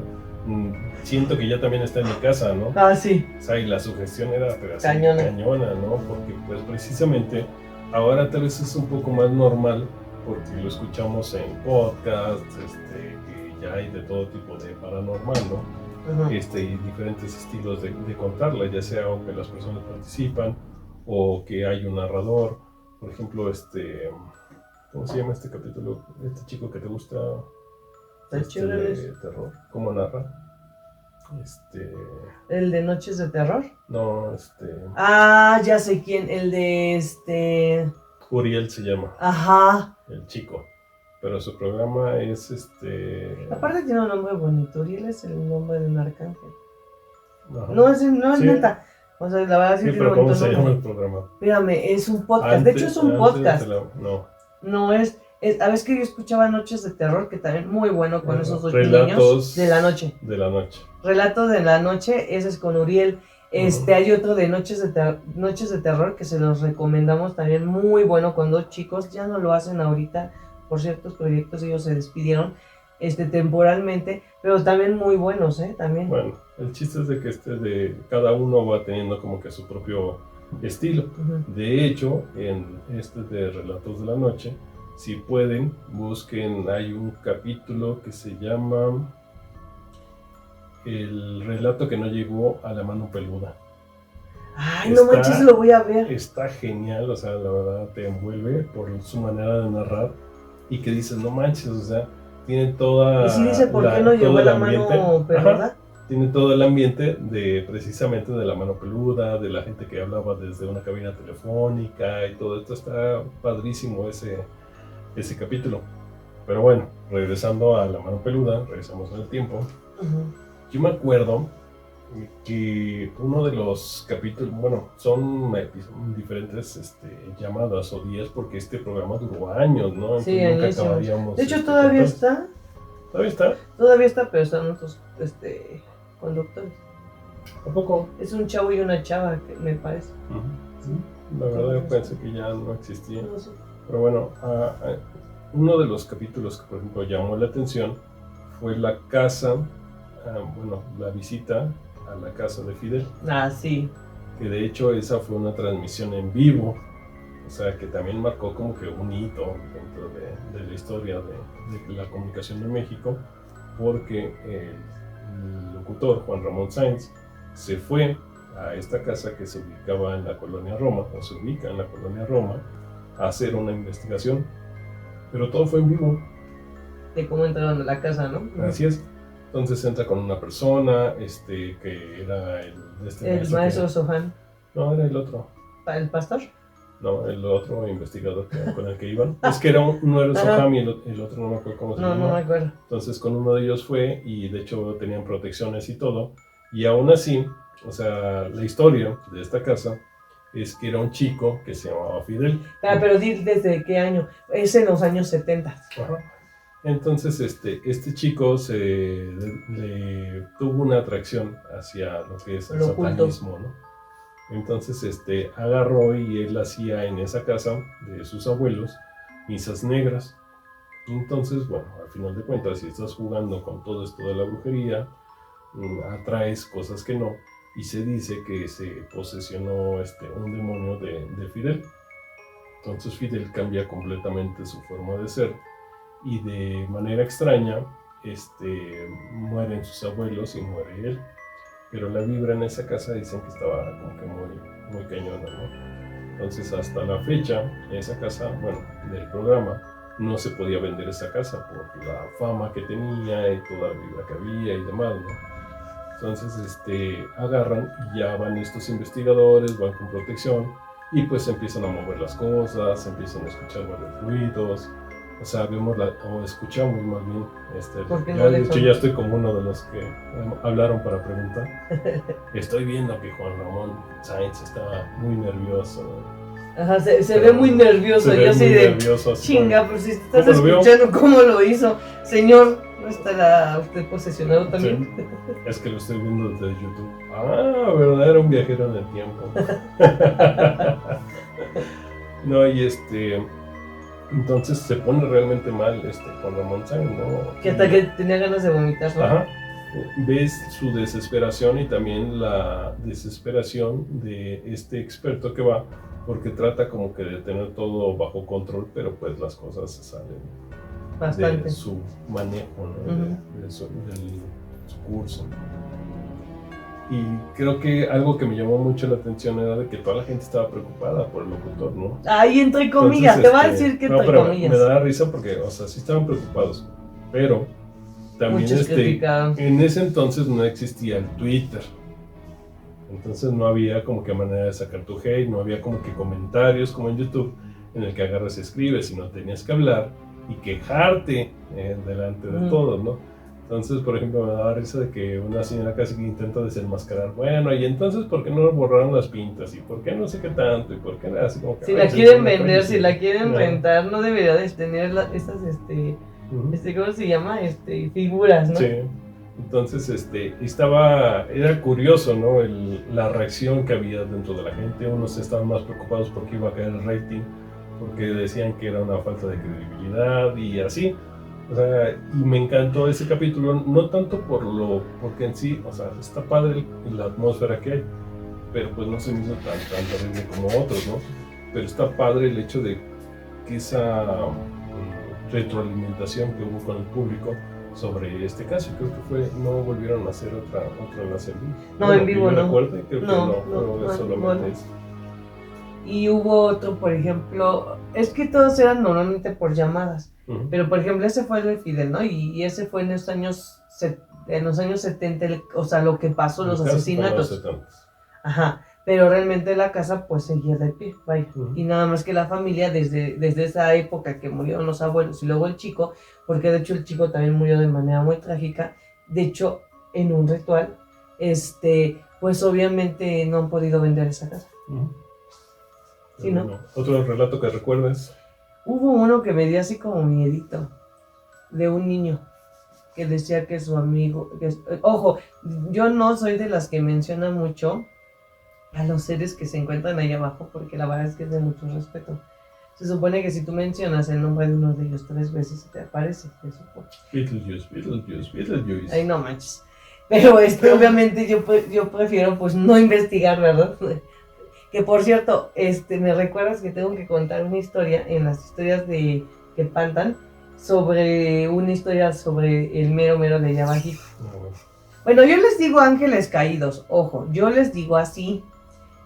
siento que ya también está en mi casa, ¿no? Ah, sí. O sea, y la sugestión era cañona, ¿no? Porque pues precisamente ahora tal vez es un poco más normal porque lo escuchamos en podcasts, que ya hay de todo tipo de paranormal, ¿no? Y diferentes estilos de contarla, ya sea o que las personas participan o que hay un narrador. Por ejemplo, ¿cómo se llama este capítulo? Este chico que te gusta, de terror, ¿cómo narra? ¿El de Noches de Terror? No, Ah, ya sé quién, el de Uriel se llama. Ajá. El chico. Pero su programa es Aparte tiene un nombre bonito, Uriel es el nombre de un arcángel. Ajá. No es Sí. neta. O sea, la verdad sí tiene pero un ¿cómo bonito se llama nombre. el programa? Espérame, es un podcast. De hecho es un podcast. No es. A veces que yo escuchaba Noches de Terror, que también muy bueno con esos dos niños. De la noche. De la noche. Relatos de la noche, ese es con Uriel. Hay otro de Noches de Terror que se los recomendamos también, muy bueno, con dos chicos. Ya no lo hacen ahorita por ciertos proyectos, ellos se despidieron. temporalmente, pero también muy buenos, también. Bueno, el chiste es de que de cada uno va teniendo como que su propio estilo. Ujú. De hecho, en de Relatos de la Noche, si pueden, busquen, hay un capítulo que se llama El relato que no llegó a la mano peluda. Ay, no manches, lo voy a ver. Está genial, o sea, la verdad te envuelve por su manera de narrar y que dices, no manches, o sea, tiene toda... Y sí dice por qué no llegó a la mano peluda. Ajá, tiene todo el ambiente de precisamente de la mano peluda, de la gente que hablaba desde una cabina telefónica y todo esto. Está padrísimo ese capítulo. Pero bueno, regresando a la mano peluda, regresamos en el tiempo. Uh-huh. Yo me acuerdo que uno de los capítulos, bueno, son diferentes llamadas o días, porque este programa duró años, ¿no? Sí, Entonces nunca acabaríamos. De hecho, todavía está. ¿Todavía está? Todavía está, pero están otros conductores. ¿A poco? Es un chavo y una chava, me parece. Uh-huh. La verdad, yo pensé que ya no existía. No sé. Pero bueno, uno de los capítulos que, por ejemplo, llamó la atención fue la casa, la visita a la casa de Fidel. Ah, sí. Que de hecho esa fue una transmisión en vivo, o sea que también marcó como que un hito dentro de la historia de la comunicación de México, porque el locutor Juan Ramón Sáenz se fue a esta casa que se ubicaba en la colonia Roma, o se ubica en la colonia Roma, a hacer una investigación, pero todo fue en vivo. De cómo entraron a la casa, ¿no? Así es. Entonces entra con una persona, que era el maestro Sohan. No, era el otro. ¿El pastor? No, el otro investigador con el que iban. Es que no era Soham y el otro no me acuerdo cómo se llama. No me acuerdo. Entonces con uno de ellos fue y de hecho tenían protecciones y todo. Y aún así, o sea, la historia de esta casa es que era un chico que se llamaba Fidel. Pero ¿desde qué año? Es en los años 70. Ajá. Entonces este chico le tuvo una atracción hacia lo que es el satanismo, ¿no? Entonces agarró y él hacía en esa casa de sus abuelos misas negras. Entonces, bueno, al final de cuentas, si estás jugando con todo esto de la brujería, atraes cosas que no, y se dice que se posesionó un demonio de Fidel. Entonces Fidel cambia completamente su forma de ser y de manera extraña mueren sus abuelos y muere él. Pero la vibra en esa casa dicen que estaba como que muy cañona, ¿no? Entonces hasta la fecha, esa casa, bueno, del programa, no se podía vender esa casa por la fama que tenía y toda la vibra que había y demás, ¿no? Entonces agarran y ya van estos investigadores, van con protección y pues empiezan a mover las cosas, empiezan a escuchar varios ruidos. O sea, o escuchamos más bien. De hecho, ya estoy como uno de los que hablaron para preguntar. Estoy viendo que Juan Ramón Sáenz está muy nervioso. Ajá, se ve muy nervioso. Yo así de nervioso, chinga, pero si estás escuchando cómo lo hizo. Señor, ¿no estará usted posesionado también? Sí, es que lo estoy viendo desde YouTube. Ah, verdad, era un viajero en el tiempo. No, y entonces se pone realmente mal Juan Ramón Sáenz, ¿no? Que hasta que tenía ganas de vomitar, ¿no? Ajá. Ves su desesperación y también la desesperación de este experto que va, porque trata como que de tener todo bajo control, pero pues las cosas se salen bastante de su manejo, ¿no? Uh-huh. de su curso. Y creo que algo que me llamó mucho la atención era de que toda la gente estaba preocupada por el locutor, ¿no? Ay, entre comillas, te va a decir que entre comillas. Me da risa porque, o sea, sí estaban preocupados, pero también en ese entonces no existía el Twitter. Entonces no había como que manera de sacar tu hate, no había como que comentarios como en YouTube en el que agarras y escribes, sino tenías que hablar y quejarte delante de todos, ¿no? Entonces, por ejemplo, me daba risa de que una señora casi que intenta desenmascarar. Bueno, y entonces, ¿por qué no borraron las pintas? ¿Y por qué no sé qué tanto? ¿Y por qué nada? Así como que, si la quieren vender, si la quieren rentar, no debería de tener estas, ¿cómo se llama? Figuras, ¿no? Sí. Entonces, era curioso, ¿no? La reacción que había dentro de la gente. Unos estaban más preocupados porque iba a caer el rating, porque decían que era una falta de credibilidad y así. O sea, y me encantó ese capítulo, no tanto porque en sí, o sea, está padre la atmósfera que hay, pero pues no se me hizo tan terrible como otros, ¿no? Pero está padre el hecho de que esa retroalimentación que hubo con el público sobre este caso. Creo que no volvieron a hacer otra vez en vivo. No, en vivo no. Recuerde, creo que no, solamente bueno. eso. Y hubo otro, por ejemplo, es que todos eran normalmente por llamadas, pero por ejemplo ese fue el de Fidel, ¿no? Y ese fue en los años 70, o sea, lo que pasó, los asesinatos. Ajá, pero realmente la casa pues seguía de pie, vaya. Y nada más que la familia desde esa época que murieron los abuelos y luego el chico, porque de hecho el chico también murió de manera muy trágica, de hecho en un ritual, pues obviamente no han podido vender esa casa. ¿Sí, no? ¿Otro relato que recuerdes? Hubo uno que me dio así como miedito, de un niño que decía que su amigo, ojo, yo no soy de las que menciona mucho a los seres que se encuentran ahí abajo, porque la verdad es que es de mucho respeto. Se supone que si tú mencionas el nombre de uno de ellos 3 veces, te aparece, se supone. Beetlejuice. Ay, no manches. Pero obviamente yo prefiero pues no investigar, ¿verdad? Que por cierto, me recuerdas que tengo que contar una historia en las historias de que pantan sobre una historia sobre el mero de allá abajito. Bueno, yo les digo ángeles caídos, ojo, yo les digo así.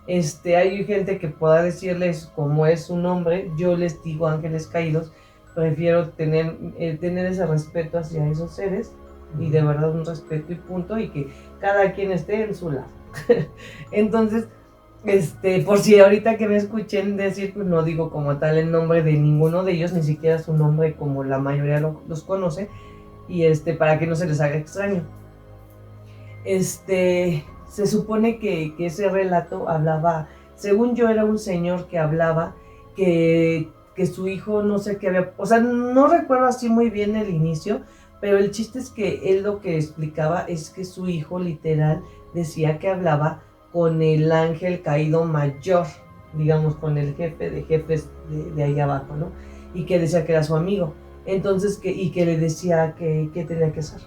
Hay gente que pueda decirles como es su nombre, yo les digo ángeles caídos. Prefiero tener ese respeto hacia esos seres y de verdad un respeto y punto, y que cada quien esté en su lado. Entonces, por si ahorita que me escuchen decir, pues no digo como tal el nombre de ninguno de ellos, ni siquiera su nombre como la mayoría los conoce, y para que no se les haga extraño. Se supone que ese relato hablaba, según yo era un señor que hablaba que su hijo no sé qué había, o sea, no recuerdo así muy bien el inicio, pero el chiste es que él lo que explicaba es que su hijo literal decía que hablaba con el ángel caído mayor, digamos, con el jefe de jefes de ahí abajo, ¿no? Y que decía que era su amigo, entonces y que le decía que tenía que hacer.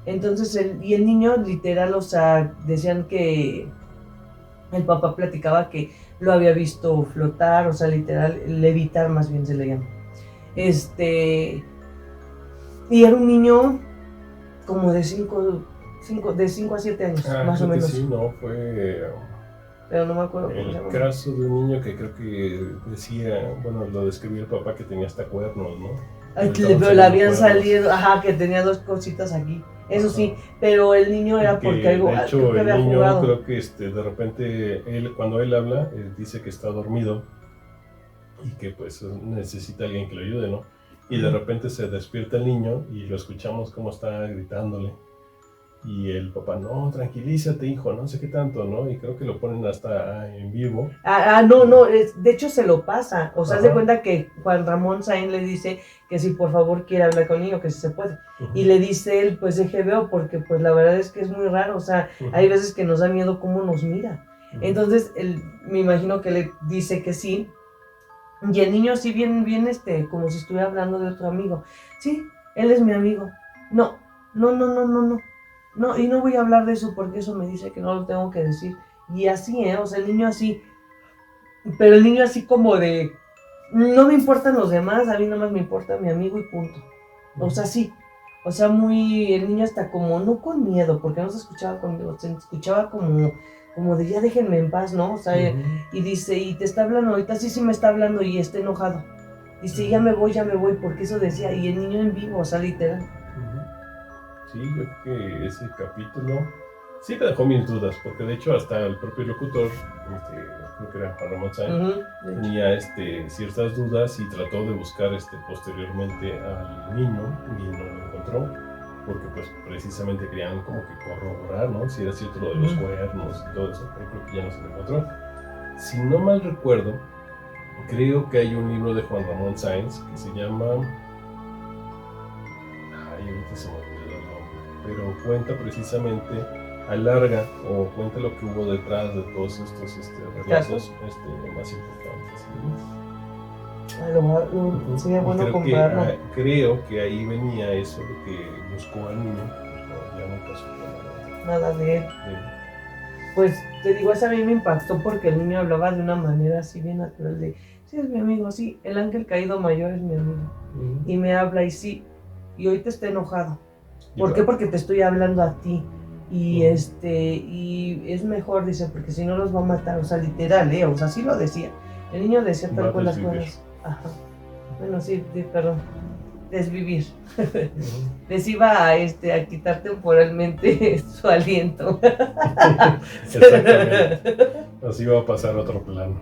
Entonces el niño literal, o sea, decían que el papá platicaba que lo había visto flotar, o sea, literal, levitar más bien se le llama. Y era un niño como de 5 a 7 años, más o menos. Sí, no, fue... Pero no me acuerdo cómo se llama. El caso de un niño que creo que decía, bueno, lo describió el papá, que tenía hasta cuernos, ¿no? Pero le habían salido, que tenía 2 cositas aquí. Eso sí, pero el niño era porque algo. De hecho, que el niño jugado. creo que de repente, cuando él habla, dice que está dormido y que pues necesita alguien que lo ayude, ¿no? Y de repente se despierta el niño y lo escuchamos como está gritándole. Y el papá, no, tranquilízate, hijo, no sé qué tanto, ¿no? Y creo que lo ponen hasta en vivo. No, de hecho se lo pasa. O sea, se cuenta que Juan Ramón Sáenz le dice que si por favor quiere hablar con el niño, que si se puede. Y le dice él, pues deje veo, porque pues la verdad es que es muy raro. O sea, hay veces que nos da miedo cómo nos mira. Entonces, me imagino que le dice que sí. Y el niño así bien, como si estuviera hablando de otro amigo. Sí, él es mi amigo. No, y no voy a hablar de eso porque eso me dice que no lo tengo que decir. Y así, o sea, el niño así. Pero el niño así como de, no me importan los demás, a mí nada más me importa mi amigo y punto. O sea, sí. O sea, el niño hasta como, no con miedo, porque no se escuchaba con miedo, se escuchaba como de ya déjenme en paz, ¿no? O sea, y dice, y te está hablando ahorita, sí me está hablando y está enojado. Dice, ya me voy, porque eso decía, y el niño en vivo, o sea, literal. Sí, yo creo que ese capítulo sí me dejó mis dudas, porque de hecho hasta el propio locutor, creo que era Juan Ramón Sáenz, tenía ciertas dudas y trató de buscar posteriormente al niño y no lo encontró, porque pues precisamente querían como que corroborar, ¿no? Si era cierto lo de los cuernos y todo eso, pero creo que ya no se lo encontró. Si no mal recuerdo, creo que hay un libro de Juan Ramón Sáenz que se llama... ahorita se me olvidó el nombre, pero cuenta precisamente, alarga o cuenta lo que hubo detrás de todos estos relatos más importantes. Sería Y bueno comprarlo. creo que ahí venía eso de que buscó al niño, pues no, ya nunca supo Nada de él. de- Pues te digo, esa a mí me impactó porque el niño hablaba de una manera así bien natural de, sí, es mi amigo, sí, el ángel caído mayor es mi amigo. Y me habla y sí, y ahorita está enojado. ¿Por qué? Porque te estoy hablando a ti. Y y es mejor, dice, porque si no los va a matar, o sea, literal, o sea, sí lo decía. El niño decía tal cual las cosas. Ajá. Bueno, sí, perdón. Desvivir. Les iba a quitar temporalmente su aliento. Exactamente. Así va a pasar otro plano.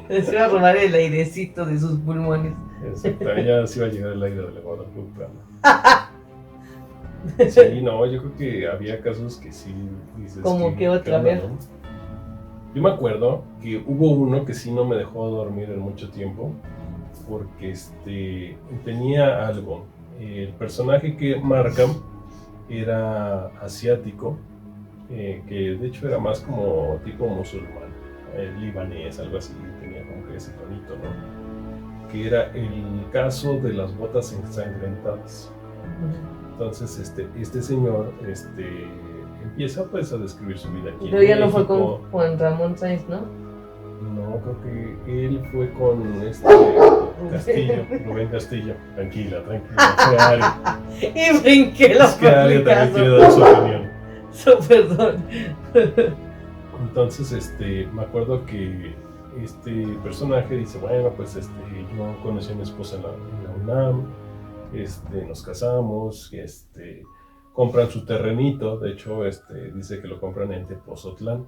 Les iba a robar el airecito de sus pulmones. Exacto, ya sí va a llegar el aire del Guadalupe. Sí, no, yo creo que había casos que sí dices. Como que otra vez. ¿No? Yo me acuerdo que hubo uno que sí no me dejó dormir en mucho tiempo porque tenía algo. El personaje que marcan era asiático, que de hecho era más como tipo musulmán, libanés, algo así, tenía como que ese tonito, ¿no? Que era el caso de las botas ensangrentadas. Entonces este señor empieza pues a describir su vida aquí. Pero ya no fue con Juan Ramón Sáenz, ¿no? No, creo que él fue con Castillo, Rubén Castillo. Tranquila. Y brinqué lo que alguien también quiere dar su opinión. Perdón. Entonces, me acuerdo que este personaje dice, bueno, pues yo conocí a mi esposa en la UNAM, nos casamos, compran su terrenito, de hecho, dice que lo compran en Tepozotlán.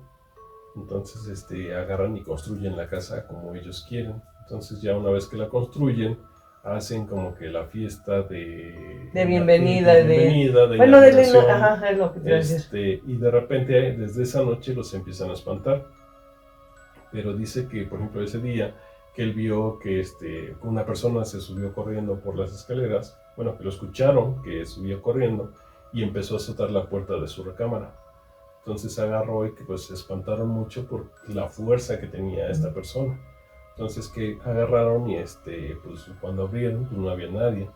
Entonces, agarran y construyen la casa como ellos quieren. Entonces, ya una vez que la construyen, hacen como que la fiesta de bienvenida, de bueno, ajá, es lo que te iba a decir. Y de repente, desde esa noche los empiezan a espantar. Pero dice que, por ejemplo, ese día que él vio que una persona se subió corriendo por las escaleras, bueno, que lo escucharon, que subió corriendo y empezó a azotar la puerta de su recámara. Entonces agarró y que pues se espantaron mucho por la fuerza que tenía esta persona. Entonces que agarraron y pues cuando abrieron pues no había nadie.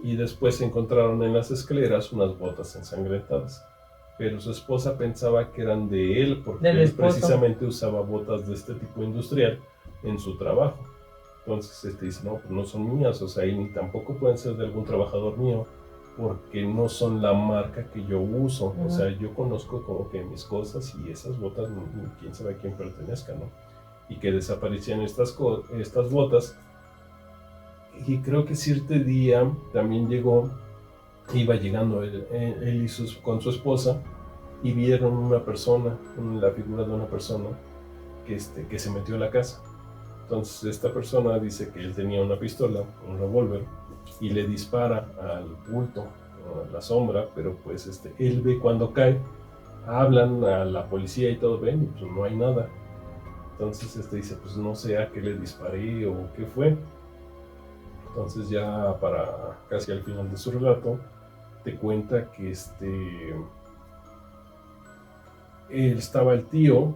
Y después encontraron en las escaleras unas botas ensangrentadas. Pero su esposa pensaba que eran de él porque él precisamente usaba botas de este tipo industrial en su trabajo. Entonces dice, no, pues no son mías, o sea, y ni tampoco pueden ser de algún trabajador mío, porque no son la marca que yo uso. O sea, yo conozco como que mis cosas y esas botas, quién sabe a quién pertenezcan, ¿no? Y que desaparecían estas botas. Y creo que cierto día también iba llegando él con su esposa y vieron una persona, la figura de una persona que se metió a la casa. Entonces esta persona dice que él tenía una pistola, un revólver, y le dispara al bulto, a la sombra, pero pues él ve cuando cae, hablan a la policía y todo, ven, y pues no hay nada. Entonces dice, pues no sé a qué le disparé o qué fue. Entonces ya para casi al final de su relato, te cuenta que estaba el tío,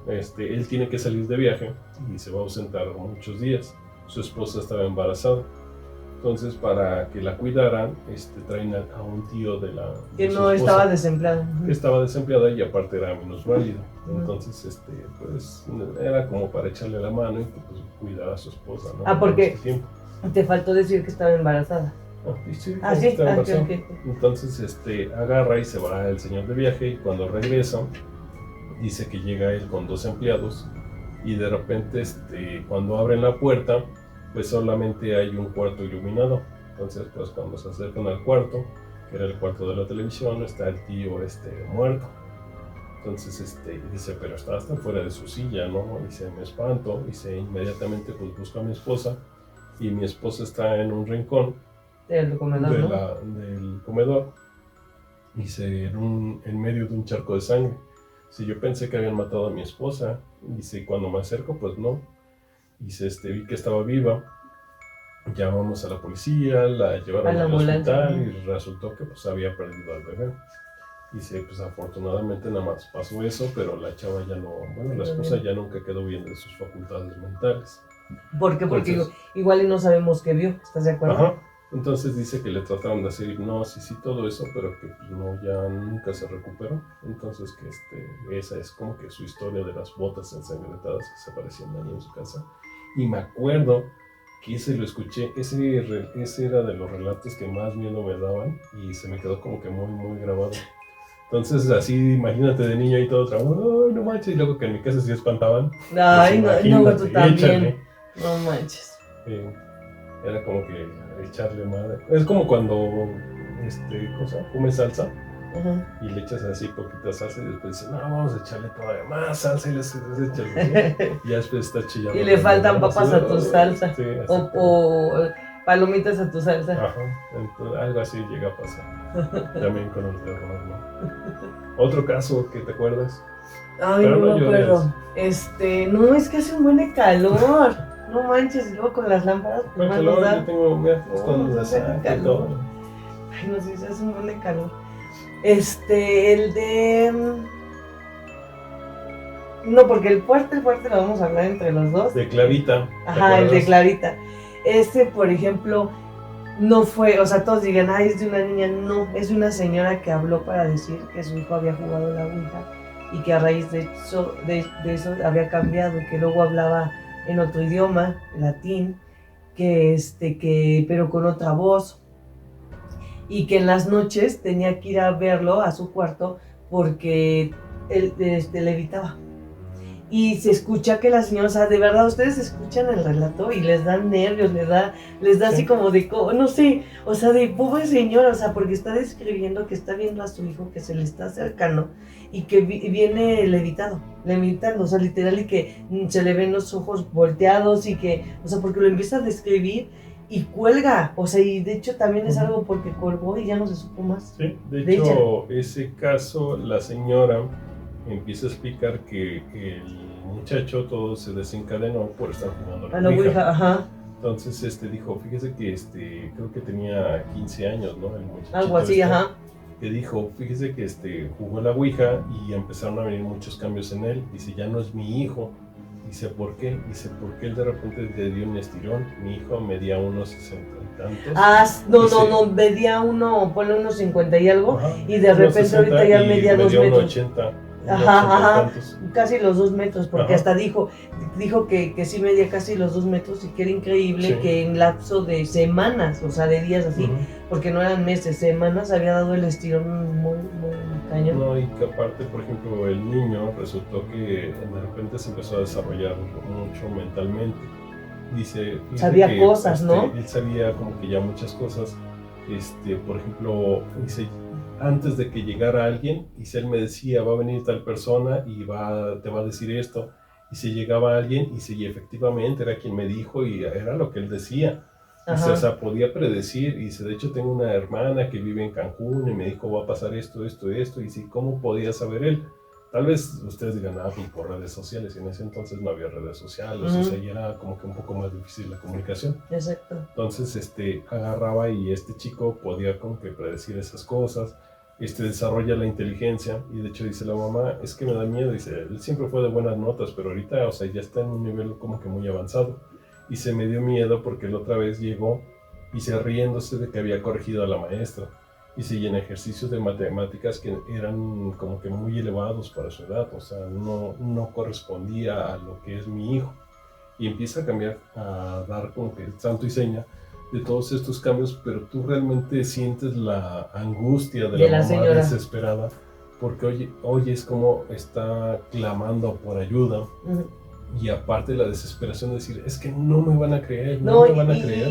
él tiene que salir de viaje y se va a ausentar muchos días. Su esposa estaba embarazada. Entonces, para que la cuidaran, traen a un tío de que no estaba desempleado. Que estaba desempleada y aparte era minusválido. Entonces, pues era como para echarle la mano y pues, cuidar a su esposa, ¿no? Porque te faltó decir que estaba embarazada. Sí, sí, estaba embarazada. Okay. Entonces, agarra y se va el señor de viaje y cuando regresa, dice que llega él con 2 empleados y de repente, cuando abren la puerta, pues solamente hay un cuarto iluminado. Entonces, pues cuando se acercan al cuarto, que era el cuarto de la televisión, está el tío muerto. Entonces, dice, pero está hasta fuera de su silla, ¿no? Dice, me espanto, dice, inmediatamente pues busco a mi esposa y mi esposa está en un rincón del comedor, del comedor, dice, en medio de un charco de sangre. Dice, yo pensé que habían matado a mi esposa. Dice, cuando me acerco, pues no. Dice, vi que estaba viva, llamamos a la policía, la llevaron al hospital y resultó que pues había perdido al bebé. Dice, pues afortunadamente nada más pasó eso, pero la chava ya no, bueno, la esposa ya nunca quedó bien de sus facultades mentales. ¿Por qué? Porque Entonces, igual y no sabemos qué vio, ¿estás de acuerdo? ajá. Entonces dice que le trataron de hacer hipnosis y todo eso, pero que pues, no, ya nunca se recuperó. Entonces que esa es como que su historia de las botas ensangrentadas que se aparecían ahí en su casa. Y me acuerdo que ese lo escuché, ese era de los relatos que más miedo me daban y se me quedó como que muy, muy grabado. Entonces así, imagínate de niño ahí todo traumado, ay no manches, y luego que en mi casa sí espantaban. Ay, pues, no, tú también. échale. No manches. Era como que echarle madre. Es como cuando comes salsa y le echas así poquita salsa y después dices, no, vamos a echarle todavía más salsa y les echas así. Y ya después está chillando. Y le faltan papas a tu salsa. Sí, o palomitas a tu salsa. Ajá, entonces, algo así llega a pasar. También con el terror, ¿no? Otro caso que te acuerdas. Ay, pero no me acuerdo. No, es que hace un buen de calor. No manches, y luego con las lámparas. Pues calor, yo tengo, mira, no hace calor. Ay, no sé, se hace un buen de calor. El de... No, porque el fuerte lo vamos a hablar entre los dos. De Clarita. Ajá, el de Clarita. Por ejemplo, no fue, o sea, todos digan, ay, es de una niña. No, es de una señora que habló para decir que su hijo había jugado la Ouija y que a raíz de eso había cambiado y que luego hablaba en otro idioma, latín, pero con otra voz, y que en las noches tenía que ir a verlo a su cuarto porque él levitaba. Y se escucha que la señora, o sea, de verdad, ustedes escuchan el relato y les dan nervios, les da así como de, no sé, o sea, de pobre señora, o sea, porque está describiendo que está viendo a su hijo que se le está acercando y que viene levitando, o sea, literal, y que se le ven los ojos volteados y que, o sea, porque lo empieza a describir y cuelga, o sea, y de hecho también es algo porque colgó y ya no se supo más. Sí, de hecho, ese caso, la señora empieza a explicar que el muchacho todo se desencadenó por estar jugando a la Ouija. Ajá. Entonces dijo, fíjese que creo que tenía 15 años, ¿no? El muchachito algo así, ajá. Que dijo, fíjese que jugó a la Ouija y empezaron a venir muchos cambios en él. Dice, ya no es mi hijo. Dice, ¿por qué? Dice, porque él de repente le dio un estirón. Mi hijo medía unos 60 y tantos. No, medía ponle unos 50 y algo. Ajá, y de repente ahorita ya medía 2 metros. 80. Ajá, casi los 2 metros, porque hasta dijo que sí medía casi los 2 metros y que era increíble que en lapso de semanas, o sea, de días así, porque no eran meses, semanas, había dado el estirón muy, muy cañón. No, y que aparte, por ejemplo, el niño resultó que de repente se empezó a desarrollar mucho mentalmente. Dice, sabía cosas, ¿no? Él sabía como que ya muchas cosas, por ejemplo, dice, antes de que llegara alguien, y si él me decía, va a venir tal persona y te va a decir esto, y si llegaba alguien, y si efectivamente era quien me dijo, y era lo que él decía. Dice, o sea, podía predecir, y dice, de hecho tengo una hermana que vive en Cancún, y me dijo, va a pasar esto, y si, ¿cómo podía saber él? Tal vez ustedes digan, por redes sociales, y en ese entonces no había redes sociales, o sea, ya era como que un poco más difícil la comunicación. Exacto. Entonces, agarraba y este chico podía como que predecir esas cosas, desarrolla la inteligencia, y de hecho dice la mamá, es que me da miedo, dice, él siempre fue de buenas notas, pero ahorita, o sea, ya está en un nivel como que muy avanzado, y se me dio miedo porque la otra vez llegó, y se riéndose de que había corregido a la maestra, y en ejercicios de matemáticas que eran como que muy elevados para su edad, o sea, no correspondía a lo que es mi hijo, y empieza a cambiar, a dar como que santo y seña de todos estos cambios, pero tú realmente sientes la angustia de la mamá señora desesperada, porque oyes cómo está clamando por ayuda, y aparte la desesperación de decir, es que no me van a creer, no me van a creer.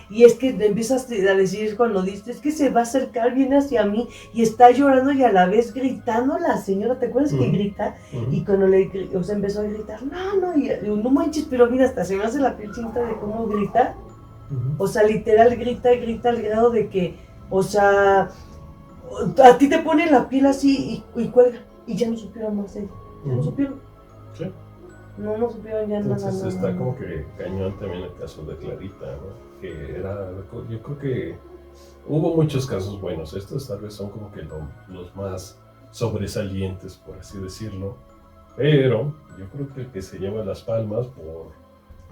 Y es que empiezas a decir cuando dices, es que se va a acercar, viene hacia mí, y está llorando y a la vez gritando la señora, ¿te acuerdas que grita? Y cuando empezó a gritar, no manches, pero mira, hasta se me hace la piel cinta de cómo grita. O sea, literal grita al grado de que, o sea, a ti te pone la piel así y cuelga, y ya no supieron más ella, ya no supieron. Sí. No supieron ya nada. Entonces está como que cañón también el caso de Clarita, ¿no? Que era, yo creo que Hubo muchos casos buenos, estos tal vez son como que los más sobresalientes, por así decirlo, pero yo creo que el que se lleva las palmas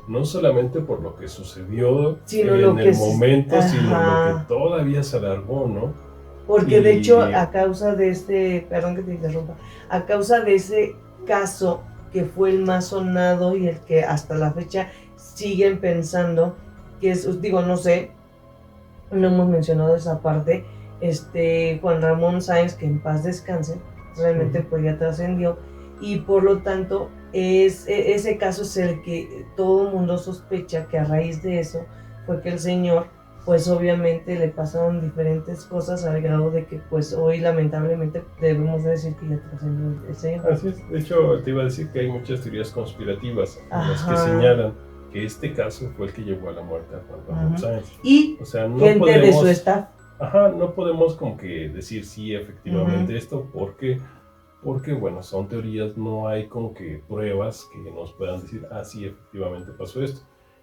no solamente por lo que sucedió Sino en el momento, sino lo que todavía se alargó, ¿no? Porque de hecho, a causa de perdón que te interrumpa, a causa de ese caso que fue el más sonado y el que hasta la fecha siguen pensando que es, digo, no sé, no hemos mencionado esa parte, Juan Ramón Sáenz, que en paz descanse, realmente pues ya trascendió, y por lo tanto ese caso es el que todo el mundo sospecha que a raíz de eso fue que el señor, pues obviamente le pasaron diferentes cosas al grado de que pues hoy lamentablemente debemos decir que ya trascendió el señor. Así es, de hecho te iba a decir que hay muchas teorías conspirativas en las que señalan que este caso fue el que llevó a la muerte a Juan Ramón Sáenz. Y o sea, no gente podemos, de su staff. No podemos como que decir sí, efectivamente esto, porque bueno, son teorías, no hay como que pruebas que nos puedan decir, sí, efectivamente pasó esto.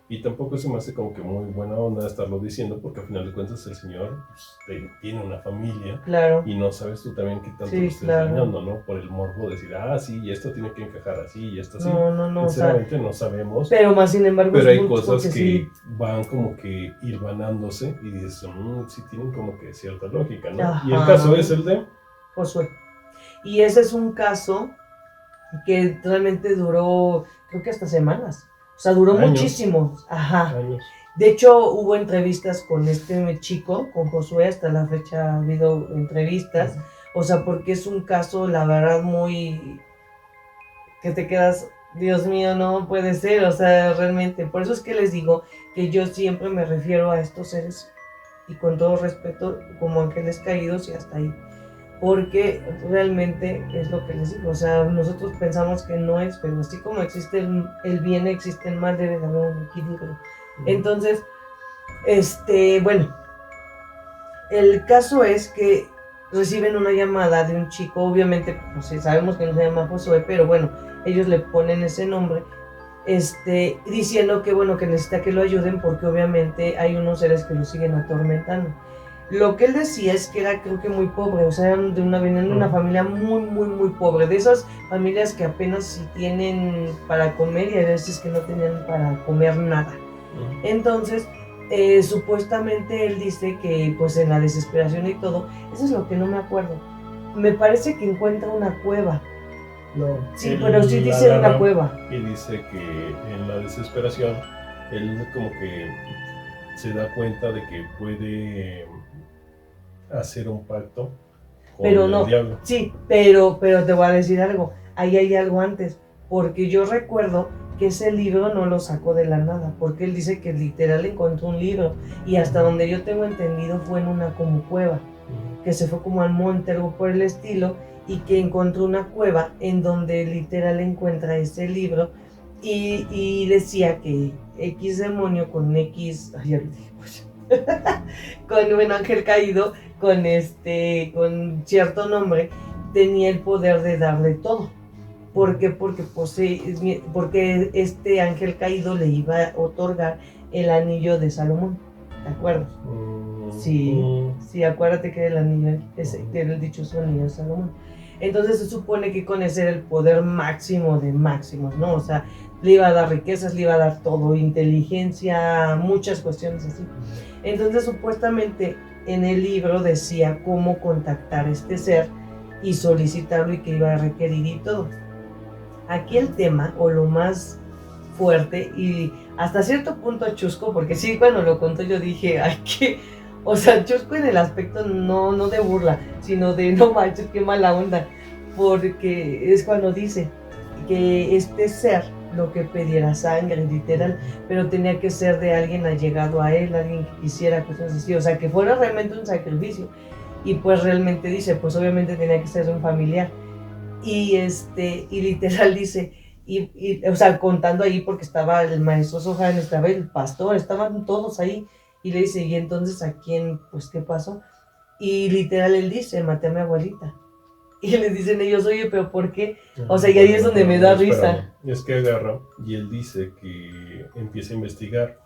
Y tampoco se me hace como que muy buena onda estarlo diciendo, porque al final de cuentas el señor pues, tiene una familia. Claro. Y no sabes tú también qué tanto lo estés dañando, ¿no? Por el morbo de decir, sí, y esto tiene que encajar así, y esto así. No. Sinceramente no sabemos. Pero más sin embargo. Pero hay cosas que van como que hilvanándose y dices, sí tienen como que cierta lógica, ¿no? Ajá. Y el caso es el de Josué. Y ese es un caso que realmente duró, creo que hasta semanas. O sea, duró muchísimo. Años. De hecho, hubo entrevistas con este chico, con Josué, hasta la fecha ha habido entrevistas. O sea, porque es un caso, la verdad, muy... que te quedas, Dios mío, no puede ser, o sea, realmente. Por eso es que les digo que yo siempre me refiero a estos seres, y con todo respeto, como ángeles caídos y hasta ahí. Porque realmente es lo que les digo, o sea, nosotros pensamos que no es, pero así como existe el bien, existe el mal, debe de haber un equilibrio. Entonces, bueno, el caso es que reciben una llamada de un chico, obviamente, pues sabemos que no se llama Josué, pero bueno, ellos le ponen ese nombre, diciendo que bueno, que necesita que lo ayuden porque obviamente hay unos seres que lo siguen atormentando. Lo que él decía es que era, creo que muy pobre, o sea, venían de una familia muy pobre, de esas familias que apenas si tienen para comer y a veces que no tenían para comer nada. Entonces, supuestamente él dice que pues en la desesperación y todo, eso es lo que no me acuerdo. Me parece que encuentra una cueva. No. Sí, pero sí dice una cueva. Y dice que en la desesperación, él como que se da cuenta de que puede hacer un pacto con el diablo. Sí, pero te voy a decir algo, ahí hay algo antes, porque yo recuerdo que ese libro no lo sacó de la nada, porque él dice que literal encontró un libro, y hasta donde yo tengo entendido fue en una como cueva, que se fue como al monte, algo por el estilo, y que encontró una cueva en donde literal encuentra ese libro, y decía que X demonio con X, ya lo dije, pues, con un ángel caído, con cierto nombre, tenía el poder de darle todo. ¿Por qué? Porque este ángel caído le iba a otorgar el anillo de Salomón. ¿Te acuerdas? Sí, acuérdate que era el anillo, que era el dichoso anillo de Salomón. Entonces se supone que con ese era el poder máximo de máximos, ¿no? O sea, le iba a dar riquezas, le iba a dar todo, inteligencia, muchas cuestiones así. Entonces supuestamente en el libro decía cómo contactar a este ser y solicitarlo y que iba a requerir y todo. Aquí el tema, o lo más fuerte y hasta cierto punto chusco, porque sí, cuando lo contó yo dije, o sea, chusco en el aspecto no de burla, sino de no manches, qué mala onda, porque es cuando dice que este ser lo que pidiera sangre, literal, pero tenía que ser de alguien allegado a él, alguien que quisiera cosas así, o sea, que fuera realmente un sacrificio, y pues realmente dice, pues obviamente tenía que ser un familiar, y literal dice, o sea, contando ahí porque estaba el maestro Sohan, estaba el pastor, estaban todos ahí, y le dice, y entonces a quién, pues qué pasó, y literal él dice, maté a mi abuelita. Y les dicen ellos, oye, pero ¿por qué? O sea, y ahí es donde me da risa. Es que agarra y él dice que empieza a investigar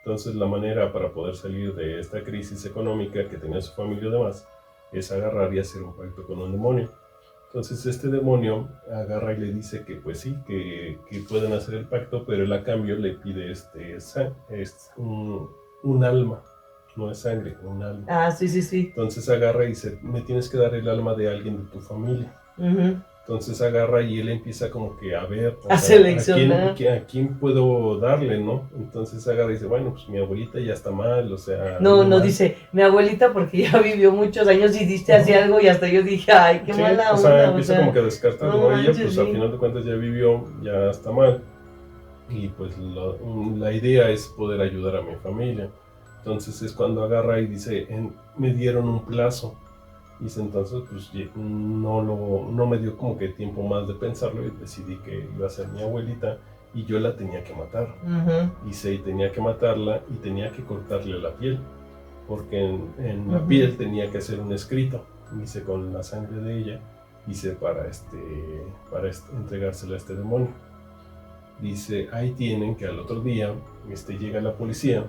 Entonces la manera para poder salir de esta crisis económica que tenía su familia y demás es agarrar y hacer un pacto con un demonio. Entonces este demonio agarra y le dice que pues sí, que pueden hacer el pacto, pero él a cambio le pide un alma, no es sangre, un alma. Ah, sí. Entonces agarra y dice, me tienes que dar el alma de alguien de tu familia. Uh-huh. Entonces agarra y él empieza como que a ver, a seleccionar. ¿a quién puedo darle, no? Entonces agarra y dice, bueno, pues mi abuelita ya está mal, o sea... No, dice, mi abuelita porque ya vivió muchos años y diste así algo y hasta yo dije, ay, qué mala onda. O sea, empieza como que a descartar, ¿no? Ella pues al final de cuentas ya vivió, ya está mal. Y pues la idea es poder ayudar a mi familia. Entonces es cuando agarra y dice, me dieron un plazo. Dice, entonces pues no me dio como que tiempo más de pensarlo y decidí que iba a ser mi abuelita y yo la tenía que matar. Uh-huh. Dice, y tenía que matarla y tenía que cortarle la piel, porque en la piel tenía que hacer un escrito, dice, con la sangre de ella, dice, para entregársela a este demonio. Dice, ahí tienen que al otro día llega la policía.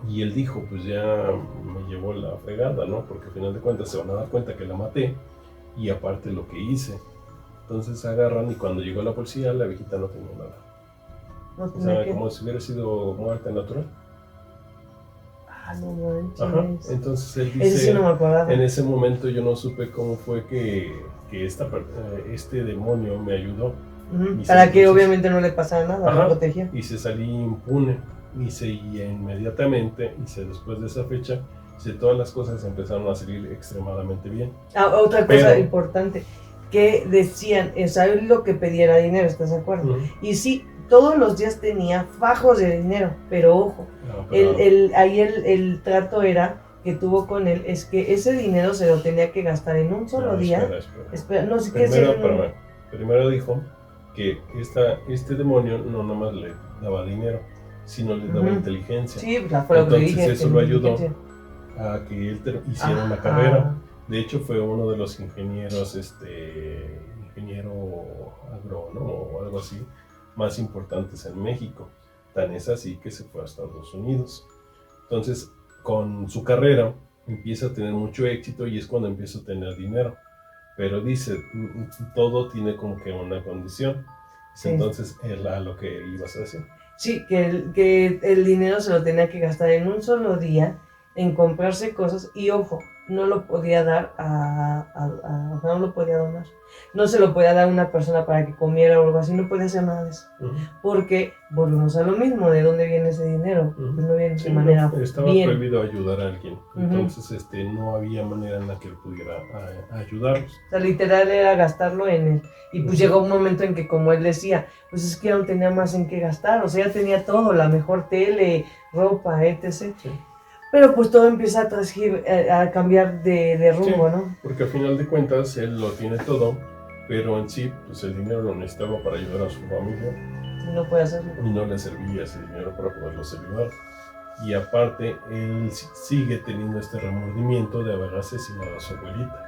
Y él dijo, pues ya me llevó la fregada, ¿no? Porque al final de cuentas se van a dar cuenta que la maté y aparte lo que hice. Entonces agarran y cuando llegó la policía, la viejita no tenía nada. O sea, como si hubiera sido muerte natural. Ah, no manches. Ajá, entonces él dice, ese sí no me acordaba. En ese momento yo no supe cómo fue que este demonio me ayudó. Uh-huh. Para que obviamente no le pasara nada, ajá, lo protegía. Y se salí impune. Y inmediatamente, después de esa fecha, todas las cosas empezaron a salir extremadamente bien. Otra cosa importante, que decían, ¿sabes lo que pedía era dinero? ¿Estás de acuerdo? Uh-huh. Y sí, todos los días tenía fajos de dinero, pero ojo, ahí el trato era que tuvo con él, es que ese dinero se lo tenía que gastar en un solo día. Espera, no sé qué decir. Primero dijo que este demonio no nomás le daba dinero, sino le daba inteligencia. Sí, fue lo que dije. Entonces eso lo ayudó a que él hiciera una carrera. De hecho fue uno de los ingenieros, ingeniero agrónomo o algo así, más importantes en México. Tan es así que se fue a Estados Unidos. Entonces con su carrera empieza a tener mucho éxito y es cuando empieza a tener dinero. Pero dice, todo tiene como que una condición. Sí. Entonces era lo que ibas a decir. Sí, que el dinero se lo tenía que gastar en un solo día, en comprarse cosas, y ojo, no lo podía dar no lo podía donar. No se lo podía dar a una persona para que comiera o algo así, no podía hacer nada de eso. Uh-huh. Porque volvemos a lo mismo, ¿de dónde viene ese dinero? Uh-huh. Pues no viene de manera estaba bien. Prohibido ayudar a alguien, entonces no había manera en la que él pudiera ayudarlos. O sea, literal era gastarlo en él. Y pues llegó un momento en que, como él decía, pues es que ya no tenía más en qué gastar, o sea, ya tenía todo, la mejor tele, ropa, etc. Sí. Pero pues todo empieza a cambiar de rumbo, sí, ¿no? Porque al final de cuentas él lo tiene todo, pero en sí, pues el dinero lo necesitaba para ayudar a su familia. Y no puede hacerlo. Y no le servía ese dinero para poderlos ayudar. Y aparte, él sigue teniendo este remordimiento de haber asesinado a su abuelita.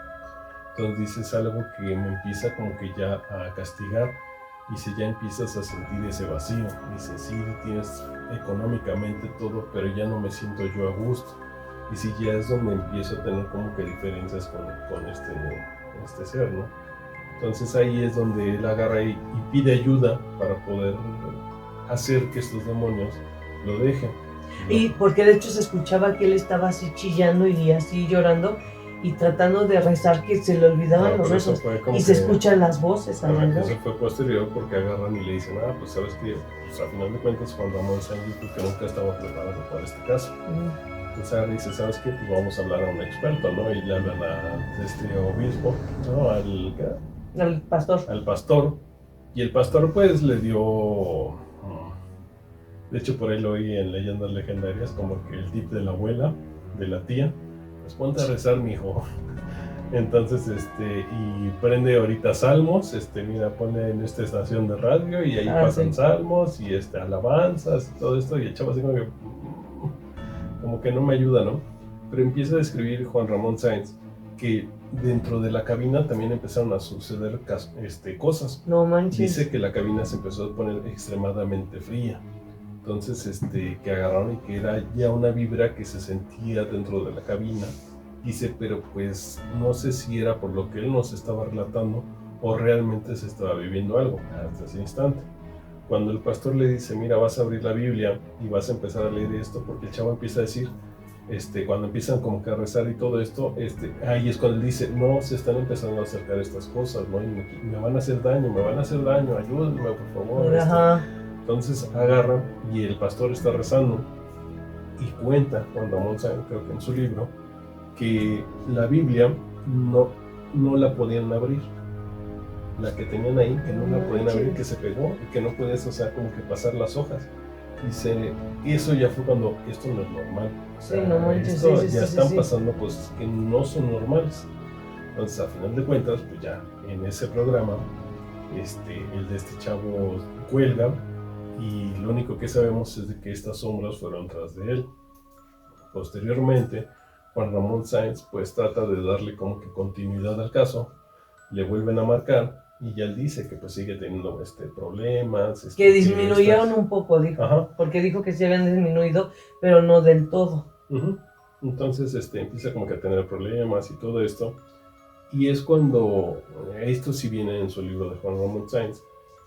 Entonces dices algo que me empieza como que ya a castigar. Y si ya empiezas a sentir ese vacío, dices, sí, tienes económicamente todo, pero ya no me siento yo a gusto. Y si ya es donde empiezo a tener como que diferencias con este ser, ¿no? Entonces ahí es donde él agarra y pide ayuda para poder hacer que estos demonios lo dejen, ¿no? Y porque de hecho se escuchaba que él estaba así chillando y así llorando, y tratando de rezar, que se le olvidaban los rezos, y se escuchan las voces. Eso fue posterior, porque agarran y le dicen, pues sabes que, pues, a final de cuentas Juan Ramón Sáenz que nunca estaba preparado para este caso. Entonces dice, sabes que, pues vamos a hablar a un experto, ¿no? Y le hablan a este obispo, ¿no? Al pastor. Al pastor, y el pastor pues le dio, de hecho por ahí lo oí en leyendas legendarias, como que el tip de la abuela, de la tía, pues ponte a rezar, mijo. Entonces, y prende ahorita salmos, mira, pone en esta estación de radio y ahí pasan salmos y alabanzas y todo esto, y el chavo así como que no me ayuda, ¿no? Pero empieza a describir Juan Ramón Sáenz que dentro de la cabina también empezaron a suceder cosas. No manches. Dice que la cabina se empezó a poner extremadamente fría. Entonces, que agarraron y que era ya una vibra que se sentía dentro de la cabina. Dice, pero pues no sé si era por lo que él nos estaba relatando o realmente se estaba viviendo algo hasta ese instante. Cuando el pastor le dice, mira, vas a abrir la Biblia y vas a empezar a leer esto, porque el chavo empieza a decir, cuando empiezan como que a rezar y todo esto, ahí es cuando él dice, no, se están empezando a acercar estas cosas, ¿no? Y me van a hacer daño, ayúdenme, por favor. Entonces agarran y el pastor está rezando y cuenta, Juan Ramón Sáenz, creo que en su libro, que la Biblia no la podían abrir. La que tenían ahí, que no la podían abrir, que se pegó y que no puedes, o sea, como que pasar las hojas. Dice, eso ya fue cuando esto no es normal. O sea, sí, no manches, esto ya están pasando cosas que no son normales. Entonces, a final de cuentas, pues ya en ese programa, el de este chavo cuelga y lo único que sabemos es de que estas sombras fueron tras de él. Posteriormente, Juan Ramón Sáenz pues trata de darle como que continuidad al caso, le vuelven a marcar y ya él dice que pues sigue teniendo problemas. Que disminuyeron un poco, dijo. Ajá. Porque dijo que sí habían disminuido, pero no del todo. Uh-huh. Entonces empieza como que a tener problemas y todo esto. Y es cuando, esto sí viene en su libro de Juan Ramón Sáenz,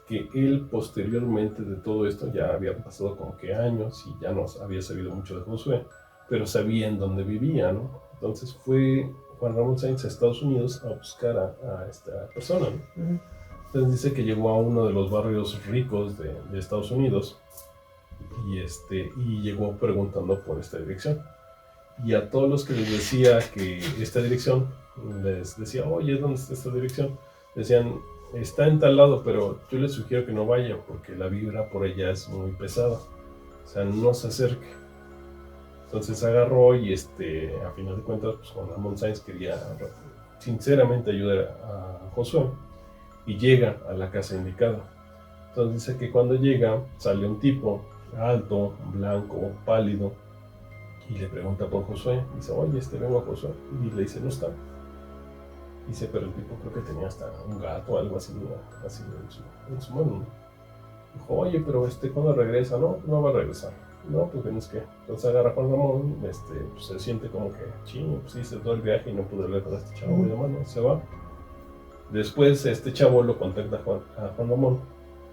que él posteriormente de todo esto, ya había pasado como que años y ya no había sabido mucho de Josué, pero sabía en dónde vivía, ¿no? Entonces fue Juan Ramón Sáenz a Estados Unidos a buscar a esta persona, ¿no? Uh-huh. Entonces dice que llegó a uno de los barrios ricos de Estados Unidos y llegó preguntando por esta dirección. Y a todos los que les decía que esta dirección, les decía, oye, ¿dónde está esta dirección? Decían, está en tal lado, pero yo les sugiero que no vaya porque la vibra por allá es muy pesada. O sea, no se acerque. Entonces agarró y a final de cuentas, pues Juan Ramón Sáenz quería sinceramente ayudar a Josué y llega a la casa indicada. Entonces dice que cuando llega, sale un tipo alto, blanco, pálido, y le pregunta por Josué. Dice, oye, vengo a Josué. Y le dice, no está. Dice, pero el tipo creo que tenía hasta un gato o algo así en su mano. Dijo, oye, pero ¿cuándo regresa? No va a regresar. No, pues tienes que. Entonces agarra a Juan Ramón, pues se siente como que, chingo, pues hice todo el viaje y no pude hablar con este chavo, de mano, se va. Después este chavo lo contacta a Juan Ramón,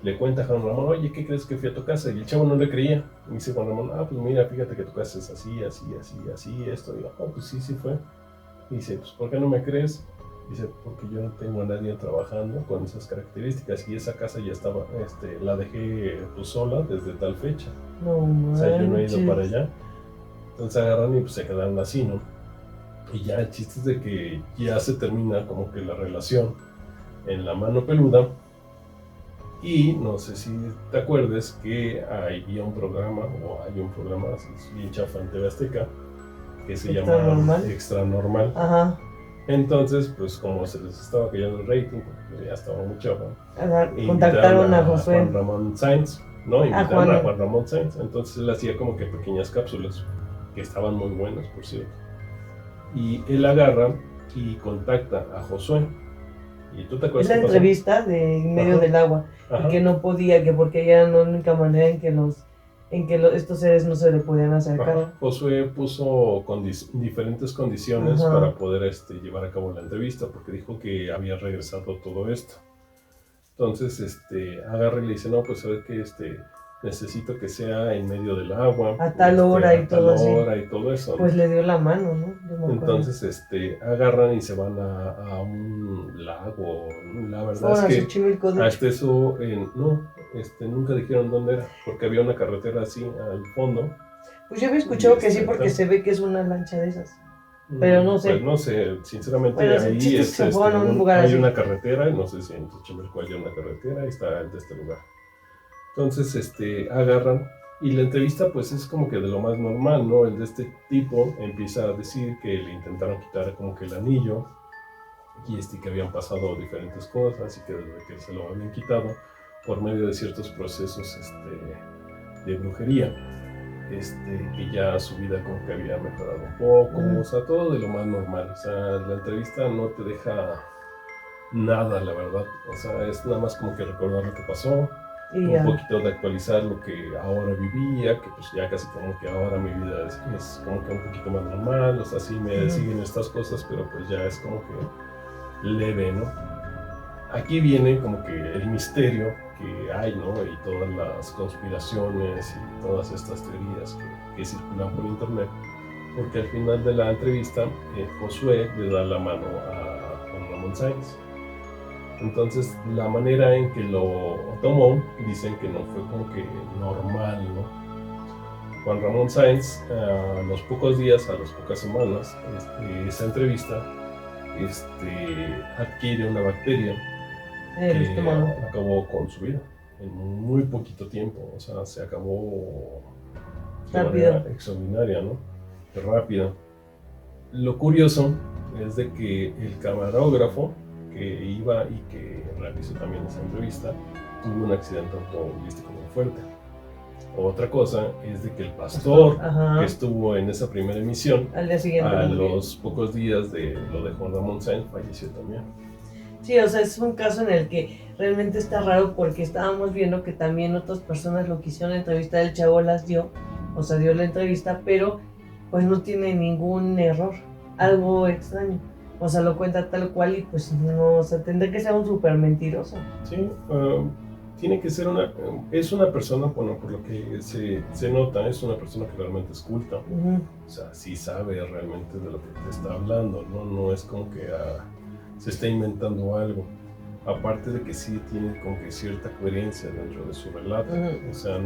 le cuenta a Juan Ramón, oye, ¿qué crees que fui a tu casa? Y el chavo no le creía. Y dice Juan Ramón, pues mira, fíjate que tu casa es así, esto. Y pues sí fue. Y dice, pues ¿por qué no me crees? Dice, porque yo no tengo a nadie trabajando con esas características y esa casa ya estaba, la dejé pues sola desde tal fecha. No manches. O sea, yo no he ido para allá. Entonces agarran y pues se quedaron así, ¿no? Y ya el chiste es de que ya se termina como que la relación en la mano peluda. Y no sé si te acuerdes que había un programa, o hay un programa bien chafa en TV Azteca, que se llama Extra Normal. Ajá. Entonces, pues como se les estaba cayendo el rating, porque ya estaba muy chafa, contactaron a Josué. Juan Ramón Sáenz, ¿no? Invitaron a Juan Ramón Sáenz. Entonces él hacía como que pequeñas cápsulas, que estaban muy buenas, por cierto. Y él agarra y contacta a Josué. ¿Y tú te acuerdas? Es la entrevista de En medio del agua. Y que no podía, que porque ella era la única manera en que estos seres no se le podían acercar. Ajá. Josué puso diferentes condiciones para poder llevar a cabo la entrevista, porque dijo que había regresado todo esto. Entonces, agarra y le dice, no, pues a ver que necesito que sea en medio del agua. A tal hora y todo así. Y todo eso, ¿no? Pues le dio la mano, ¿no? Entonces, agarran y se van a un lago. La verdad es que hasta eso, nunca dijeron dónde era, porque había una carretera así al fondo. Pues yo había escuchado que sí, porque se ve que es una lancha de esas. Pero no sé. Pues no sé, sinceramente, bueno, ahí hay una carretera, y no sé si en Xochimilco hay una carretera, y está de este lugar. Entonces, agarran, y la entrevista pues es como que de lo más normal, ¿no? El de este tipo empieza a decir que le intentaron quitar como que el anillo, y que habían pasado diferentes cosas, y que desde que se lo habían quitado, por medio de ciertos procesos de brujería, que ya su vida como que había mejorado un poco, o sea, todo de lo más normal. O sea, la entrevista no te deja nada, la verdad. O sea, es nada más como que recordar lo que pasó, un poquito de actualizar lo que ahora vivía, que pues ya casi como que ahora mi vida es como que un poquito más normal, o sea, sí me siguen estas cosas, pero pues ya es como que leve, ¿no? Aquí viene como que el misterio que hay, ¿no? Y todas las conspiraciones y todas estas teorías que circulan por internet, porque al final de la entrevista Josué le da la mano a Juan Ramón Sáenz. Entonces la manera en que lo tomó, dicen que no fue como que normal, ¿no? Juan Ramón Sáenz, a los pocos días, a las pocas semanas, esa entrevista, adquiere una bacteria que acabó con su vida en muy poquito tiempo, o sea, se acabó de manera extraordinaria, ¿no? Rápida. Lo curioso es de que el camarógrafo que iba y que realizó también esa entrevista tuvo un accidente automovilístico muy fuerte. Otra cosa es de que el pastor que estuvo en esa primera emisión, al día siguiente, a los pocos días de lo de Juan Ramón Sáenz, falleció también. Sí, o sea, es un caso en el que realmente está raro porque estábamos viendo que también otras personas lo quisieron entrevistar, el chavo las dio, o sea, dio la entrevista, pero pues no tiene ningún error, algo extraño. O sea, lo cuenta tal cual y pues no, o sea, tendría que ser un súper mentiroso. Sí, tiene que ser es una persona, bueno, por lo que se nota, es una persona que realmente es culta. O sea, sí sabe realmente de lo que te está hablando, no es como que se está inventando algo. Aparte de que sí tiene como que cierta coherencia dentro de su relato. O sea,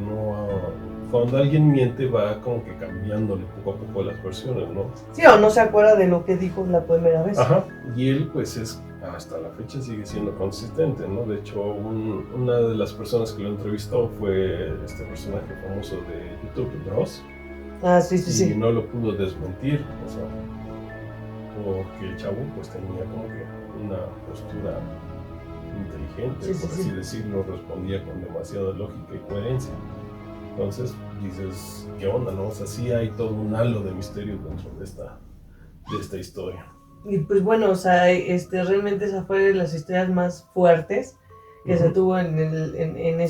cuando alguien miente va como que cambiándole poco a poco las versiones, ¿no? Sí, o no se acuerda de lo que dijo la primera vez. Ajá, y él pues hasta la fecha sigue siendo consistente, ¿no? De hecho, una de las personas que lo entrevistó fue este personaje famoso de YouTube, Dross. Sí. Y no lo pudo desmentir, o sea, porque el chavo pues tenía como que una postura inteligente, por así decirlo, respondía con demasiada lógica y coherencia. Entonces dices, ¿qué onda, no? O sea, sí hay todo un halo de misterio dentro de esta historia. Y pues bueno, o sea, realmente esa fue de las historias más fuertes que se tuvo en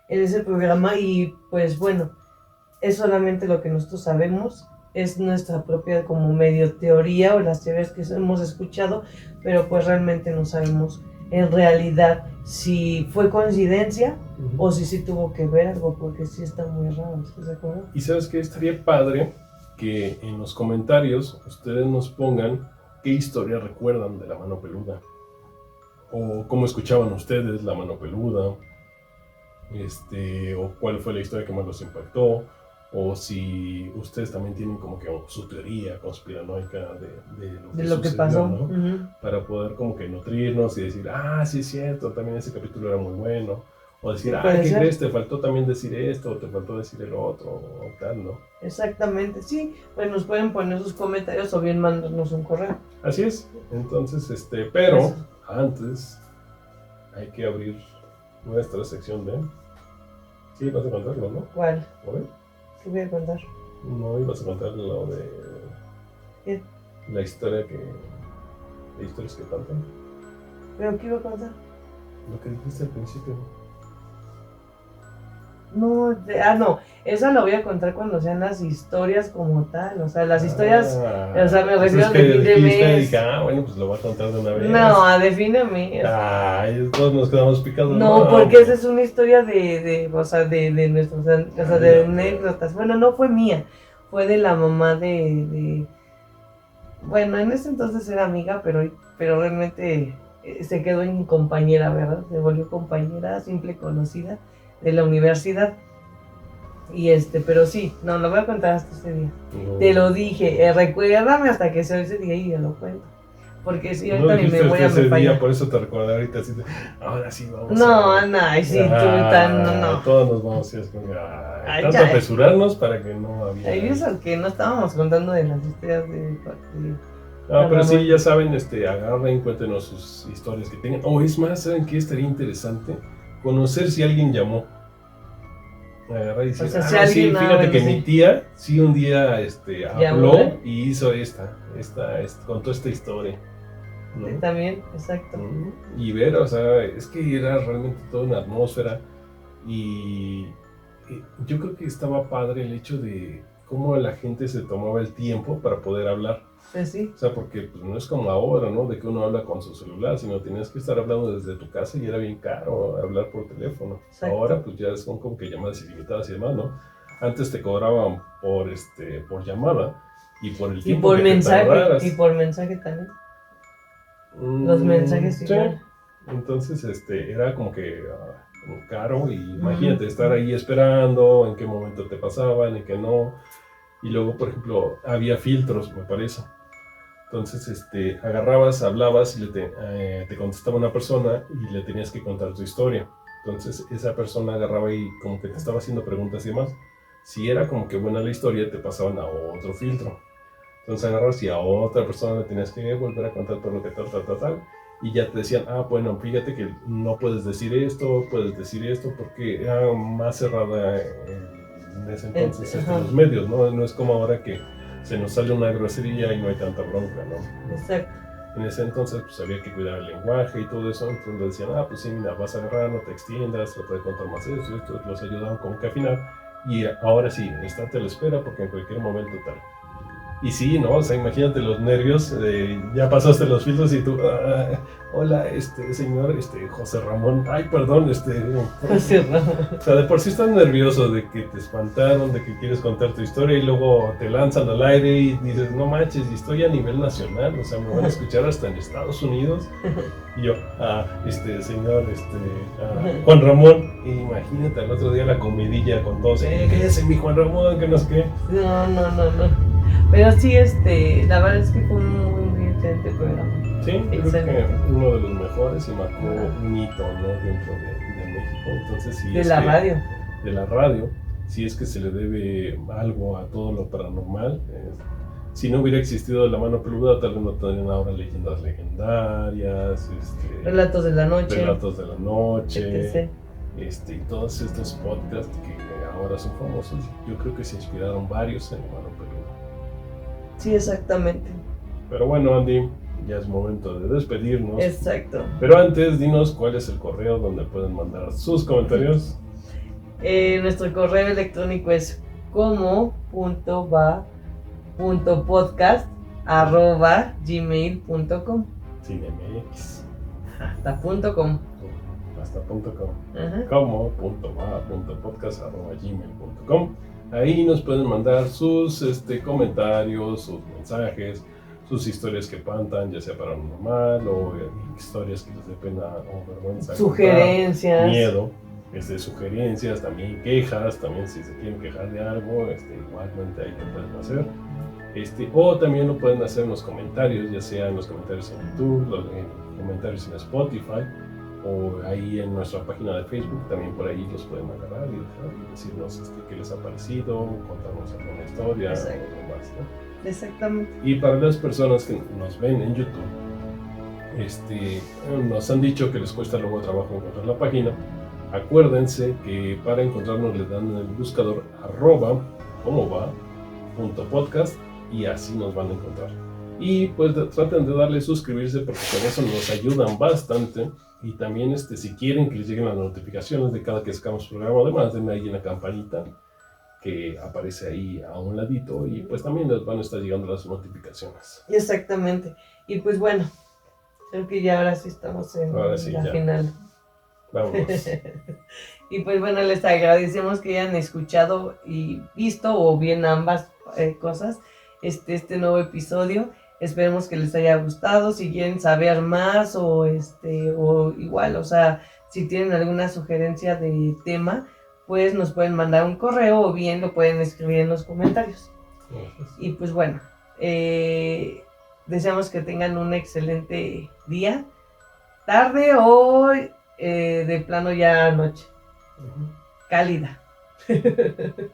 ese programa. Y pues bueno, es solamente lo que nosotros sabemos, es nuestra propia como medio teoría o las teorías que hemos escuchado, pero pues realmente no sabemos en realidad si fue coincidencia o si sí tuvo que ver algo, porque sí está muy raro, ¿estás de acuerdo? Y sabes que estaría padre que en los comentarios ustedes nos pongan qué historia recuerdan de la mano peluda, o cómo escuchaban ustedes la mano peluda, o cuál fue la historia que más los impactó, o si ustedes también tienen como que su teoría conspiranoica de lo que sucedió, pasó, ¿no? Para poder como que nutrirnos y decir, sí es cierto, también ese capítulo era muy bueno, o decir, ¿qué crees? Te faltó también decir esto, o te faltó decir el otro, o tal, ¿no? Exactamente, sí, pues nos pueden poner sus comentarios o bien mandarnos un correo. Así es, entonces, pero antes hay que abrir nuestra sección de... Sí, vas a contarlo, ¿no? ¿Cuál? ¿O ver? ¿Qué voy a contar? No, ibas a contar lo de... ¿Qué? La historia de historias que faltan. ¿Pero qué iba a contar? Lo que dijiste al principio. No, esa lo voy a contar cuando sean las historias como tal, o sea, las historias, o sea, me refiero a de fin de mes. Dije, bueno, pues lo voy a contar de una vez. No, a de fin de mes. Todos nos quedamos picados. No, porque esa es una historia de nuestros, o sea, de anécdotas. Bueno, no fue mía, fue de la mamá bueno, en ese entonces era amiga, pero realmente se quedó en compañera, ¿verdad? Se volvió compañera, simple conocida de la universidad. Y pero sí, no, lo voy a contar hasta ese día. No. Te lo dije, recuérdame hasta que sea ese día y ya lo cuento. Porque si ahorita ni me voy a me falla. Por eso te recuerdo ahorita así de, ahora sí vamos sí, no. Todos nos vamos a decir, tanto apresurarnos para que no había... Hay eso que no estábamos contando de las historias de pero sí, ya saben, agarren, cuéntenos sus historias que tengan. Es más, ¿saben qué estaría interesante? Conocer si alguien llamó. Agarrar y decir, sí, fíjate que mi tía sí un día habló y hizo contó esta historia. ¿no? Sí, también, exacto. Y ver, o sea, es que era realmente toda una atmósfera y yo creo que estaba padre el hecho de cómo la gente se tomaba el tiempo para poder hablar. Pues sí. O sea, porque pues, no es como ahora, ¿no? De que uno habla con su celular, sino tenías que estar hablando desde tu casa y era bien caro hablar por teléfono. Exacto. Ahora pues ya son como que llamadas ilimitadas y demás, ¿no? Antes te cobraban por llamada y por el tiempo por que mensaje, te tardaras. y por mensaje también. Los mensajes igual. Sí. Entonces, era como que caro y imagínate estar ahí esperando en qué momento te pasaban, en qué no. Y luego, por ejemplo, había filtros, me parece. Entonces, agarrabas, hablabas y te contestaba una persona y le tenías que contar tu historia. Entonces, esa persona agarraba y como que te estaba haciendo preguntas y demás. Si era como que buena la historia, te pasaban a otro filtro. Entonces agarras y a otra persona le tenías que volver a contar todo lo que tal. Y ya te decían, bueno, fíjate que no puedes decir esto, porque era más cerrada en ese entonces los medios, ¿no? No es como ahora que se nos sale una grosería y no hay tanta bronca, ¿no? Exacto. En ese entonces pues había que cuidar el lenguaje y todo eso, entonces le decían, pues sí, mira, vas a agarrar, no te extiendas, lo puedes contar más esto, los ayudaban como que a afinar. Y ahora sí, estate a la espera porque en cualquier momento tal. Y sí, ¿no? O sea, imagínate los nervios, ya pasaste los filtros y tú, hola, señor, José Ramón, ay, perdón, José Ramón. O sea, de por sí estás nervioso de que te espantaron, de que quieres contar tu historia y luego te lanzan al aire y dices, no manches, y estoy a nivel nacional, o sea, me van a escuchar hasta en Estados Unidos. Y yo, señor, Juan Ramón, imagínate al otro día la comidilla con todos, ¿qué es mi Juan Ramón? Que no sé qué. No. Pero sí, la verdad es que fue un muy excelente programa. Sí, creo que uno de los mejores y marcó un hito, ¿no? Dentro de México. Entonces, sí, de la radio. De la radio, si es que se le debe algo a todo lo paranormal. Si no hubiera existido La Mano Peluda, tal vez no tendrían ahora leyendas legendarias, Relatos de la noche, etc. Y todos estos podcasts que ahora son famosos, yo creo que se inspiraron varios en La Mano Peluda. Sí, exactamente. Pero bueno, Andy, ya es momento de despedirnos. Exacto. Pero antes, dinos cuál es el correo donde pueden mandar sus comentarios. Nuestro correo electrónico es como.podcast@gmail.com. Sin MX. Hasta .com. Hasta .com. Como.va.podcast@gmail.com. Ahí nos pueden mandar sus comentarios, sus mensajes, sus historias que espantan, ya sea paranormal o historias que les dé pena o vergüenza. Sugerencias. Contar, miedo, sugerencias, también quejas, también si se quieren quejar de algo, igualmente ahí lo pueden hacer. O también lo pueden hacer en los comentarios, ya sea en los comentarios en YouTube, los comentarios en Spotify, o ahí en nuestra página de Facebook, también por ahí los pueden agarrar y decirnos qué les ha parecido, contarnos alguna historia. Exacto. O demás, ¿no? Exactamente. Y para las personas que nos ven en YouTube, nos han dicho que les cuesta luego trabajo encontrar la página. Acuérdense que para encontrarnos le dan en el buscador @como.va.podcast y así nos van a encontrar. Y pues traten de darle suscribirse porque con eso nos ayudan bastante. Y también si quieren que les lleguen las notificaciones de cada que sacamos programa, además denle ahí en la campanita que aparece ahí a un ladito y pues también les van a estar llegando las notificaciones. Exactamente. Y pues bueno, creo que ya ahora sí estamos en la final. Vámonos. Y pues bueno, les agradecemos que hayan escuchado y visto o bien ambas cosas este nuevo episodio. Esperemos que les haya gustado. Si quieren saber más o igual, o sea, si tienen alguna sugerencia de tema, pues nos pueden mandar un correo o bien lo pueden escribir en los comentarios. Y pues bueno, deseamos que tengan un excelente día, tarde o de plano ya noche. Cálida. Que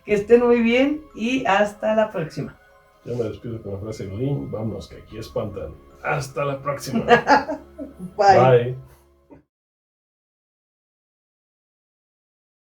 estén muy bien y hasta la próxima. Yo me despido con la frase Godín, vámonos que aquí espantan. Hasta la próxima. Bye. Bye.